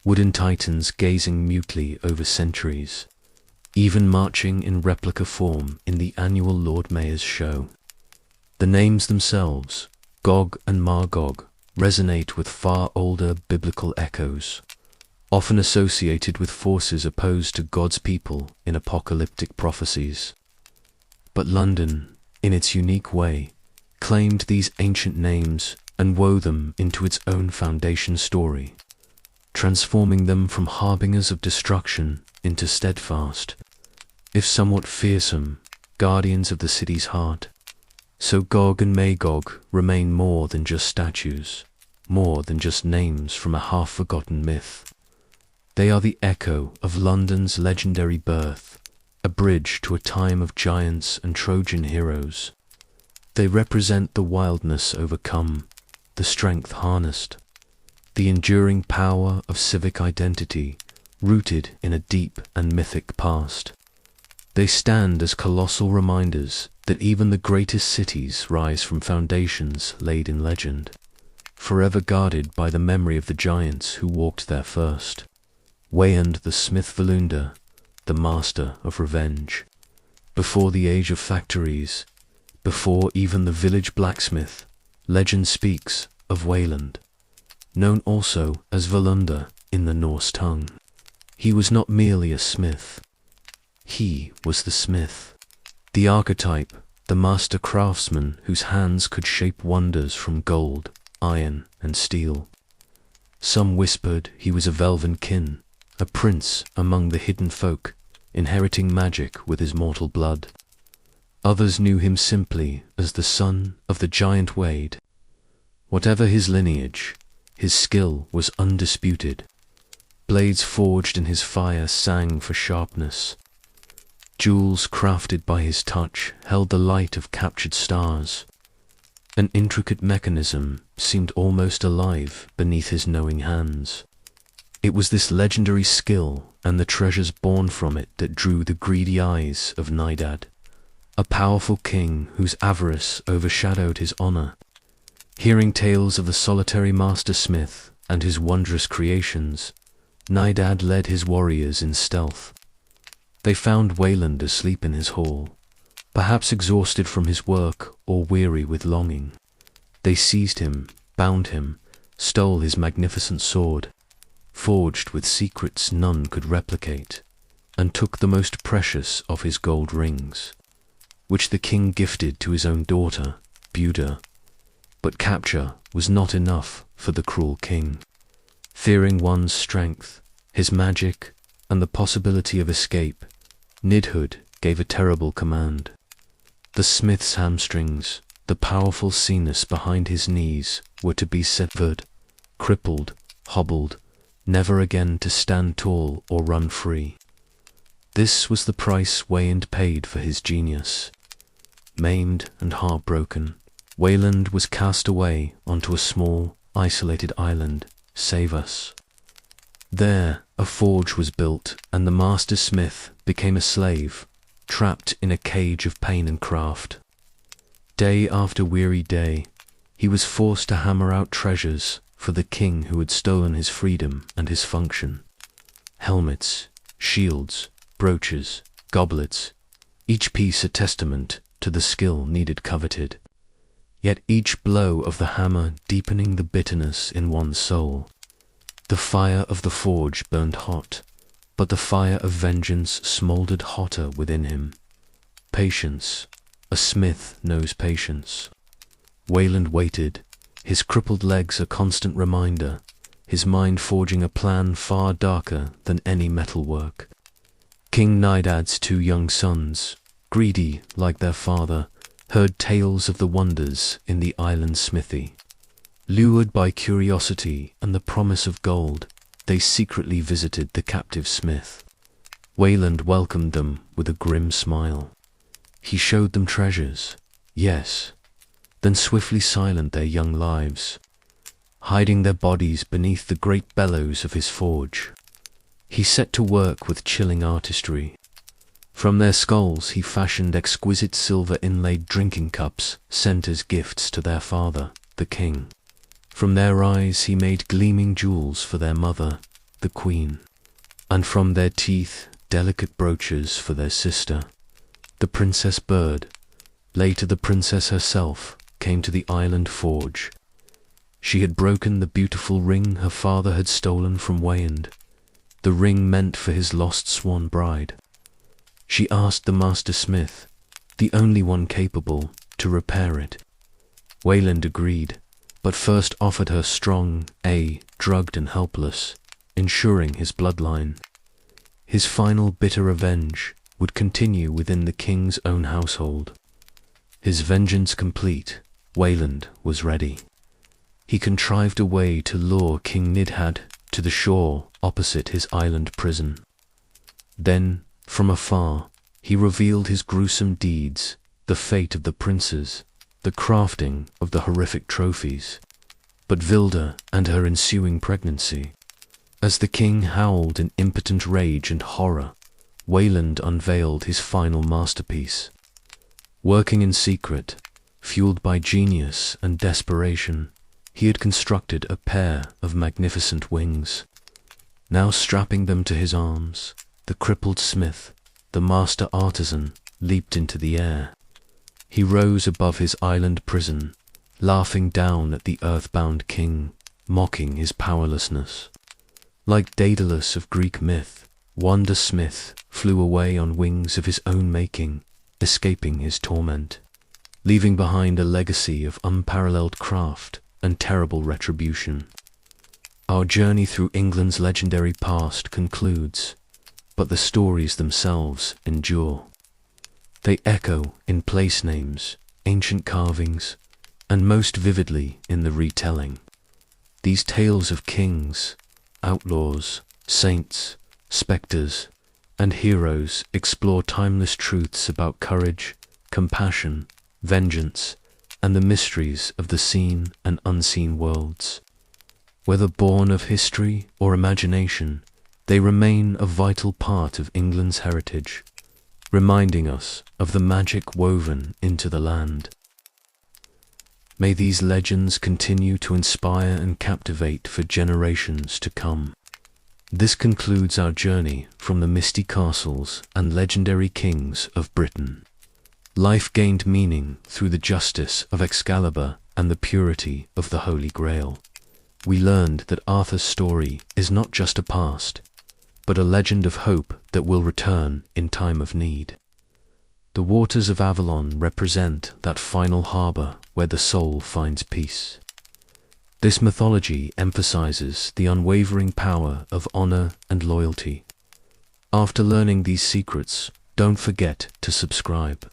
wooden titans gazing mutely over centuries, even marching in replica form in the annual Lord Mayor's show. The names themselves, Gog and Magog, resonate with far older biblical echoes, often associated with forces opposed to God's people in apocalyptic prophecies. But London, in its unique way, claimed these ancient names and wove them into its own foundation story, transforming them from harbingers of destruction into steadfast, if somewhat fearsome, guardians of the city's heart. So Gog and Magog remain more than just statues, more than just names from a half-forgotten myth. They are the echo of London's legendary birth, a bridge to a time of giants and Trojan heroes. They represent the wildness overcome, the strength harnessed, the enduring power of civic identity rooted in a deep and mythic past. They stand as colossal reminders that even the greatest cities rise from foundations laid in legend, forever guarded by the memory of the giants who walked there first. Wayand the Smith Volunda, the master of revenge. Before the age of factories, before even the village blacksmith, legend speaks of Wayland, known also as Volunda in the Norse tongue. He was not merely a smith. He was the smith, the archetype, the master craftsman whose hands could shape wonders from gold, iron, and steel. Some whispered he was a Velven kin, a prince among the hidden folk, inheriting magic with his mortal blood. Others knew him simply as the son of the giant Wade. Whatever his lineage, his skill was undisputed. Blades forged in his fire sang for sharpness. Jewels crafted by his touch held the light of captured stars. An intricate mechanism seemed almost alive beneath his knowing hands. It was this legendary skill and the treasures born from it that drew the greedy eyes of Nidad, a powerful king whose avarice overshadowed his honor. Hearing tales of the solitary master smith and his wondrous creations, Nidad led his warriors in stealth. They found Wayland asleep in his hall, perhaps exhausted from his work or weary with longing. They seized him, bound him, stole his magnificent sword, forged with secrets none could replicate, and took the most precious of his gold rings, which the king gifted to his own daughter, Buda. But capture was not enough for the cruel king. Fearing one's strength, his magic, and the possibility of escape, Nidhud gave a terrible command. The smith's hamstrings, the powerful Cenas behind his knees, were to be severed, crippled, hobbled, never again to stand tall or run free. This was the price Wayland paid for his genius. Maimed and heartbroken, Wayland was cast away onto a small, isolated island, Savus. There, a forge was built, and the master smith became a slave, trapped in a cage of pain and craft. Day after weary day, he was forced to hammer out treasures for the king who had stolen his freedom and his function. Helmets, shields, brooches, goblets, each piece a testament to the skill needed coveted, yet each blow of the hammer deepening the bitterness in one's soul. The fire of the forge burned hot, but the fire of vengeance smouldered hotter within him. Patience. A smith knows patience. Wayland waited, his crippled legs a constant reminder, his mind forging a plan far darker than any metalwork. King Nidad's 2 young sons, greedy like their father, heard tales of the wonders in the island smithy. Lured by curiosity and the promise of gold, they secretly visited the captive smith. Wayland welcomed them with a grim smile. He showed them treasures, yes, then swiftly silenced their young lives, hiding their bodies beneath the great bellows of his forge. He set to work with chilling artistry. From their skulls he fashioned exquisite silver-inlaid drinking cups sent as gifts to their father, the king. From their eyes he made gleaming jewels for their mother, the queen. And from their teeth delicate brooches for their sister, the princess bird. Later the princess herself came to the island forge. She had broken the beautiful ring her father had stolen from Wayland, the ring meant for his lost swan bride. She asked the master smith, the only one capable, to repair it. Wayland agreed, but first offered her strong, drugged and helpless, ensuring his bloodline. His final bitter revenge would continue within the king's own household. His vengeance complete, Wayland was ready. He contrived a way to lure King Nidhad to the shore opposite his island prison. Then, from afar, he revealed his gruesome deeds, the fate of the princes, the crafting of the horrific trophies, but Vilda and her ensuing pregnancy. As the king howled in impotent rage and horror, Wayland unveiled his final masterpiece. Working in secret, fueled by genius and desperation, he had constructed a pair of magnificent wings. Now strapping them to his arms, the crippled smith, the master artisan, leaped into the air. He rose above his island prison, laughing down at the earthbound king, mocking his powerlessness. Like Daedalus of Greek myth, Wonder Smith flew away on wings of his own making, escaping his torment, leaving behind a legacy of unparalleled craft and terrible retribution. Our journey through England's legendary past concludes, but the stories themselves endure. They echo in place names, ancient carvings, and most vividly in the retelling. These tales of kings, outlaws, saints, spectres, and heroes explore timeless truths about courage, compassion, vengeance, and the mysteries of the seen and unseen worlds. Whether born of history or imagination, they remain a vital part of England's heritage, reminding us of the magic woven into the land. May these legends continue to inspire and captivate for generations to come. This concludes our journey from the misty castles and legendary kings of Britain. Life gained meaning through the justice of Excalibur and the purity of the Holy Grail. We learned that Arthur's story is not just a past, but a legend of hope that will return in time of need. The waters of Avalon represent that final harbor where the soul finds peace. This mythology emphasizes the unwavering power of honor and loyalty. After learning these secrets, don't forget to subscribe.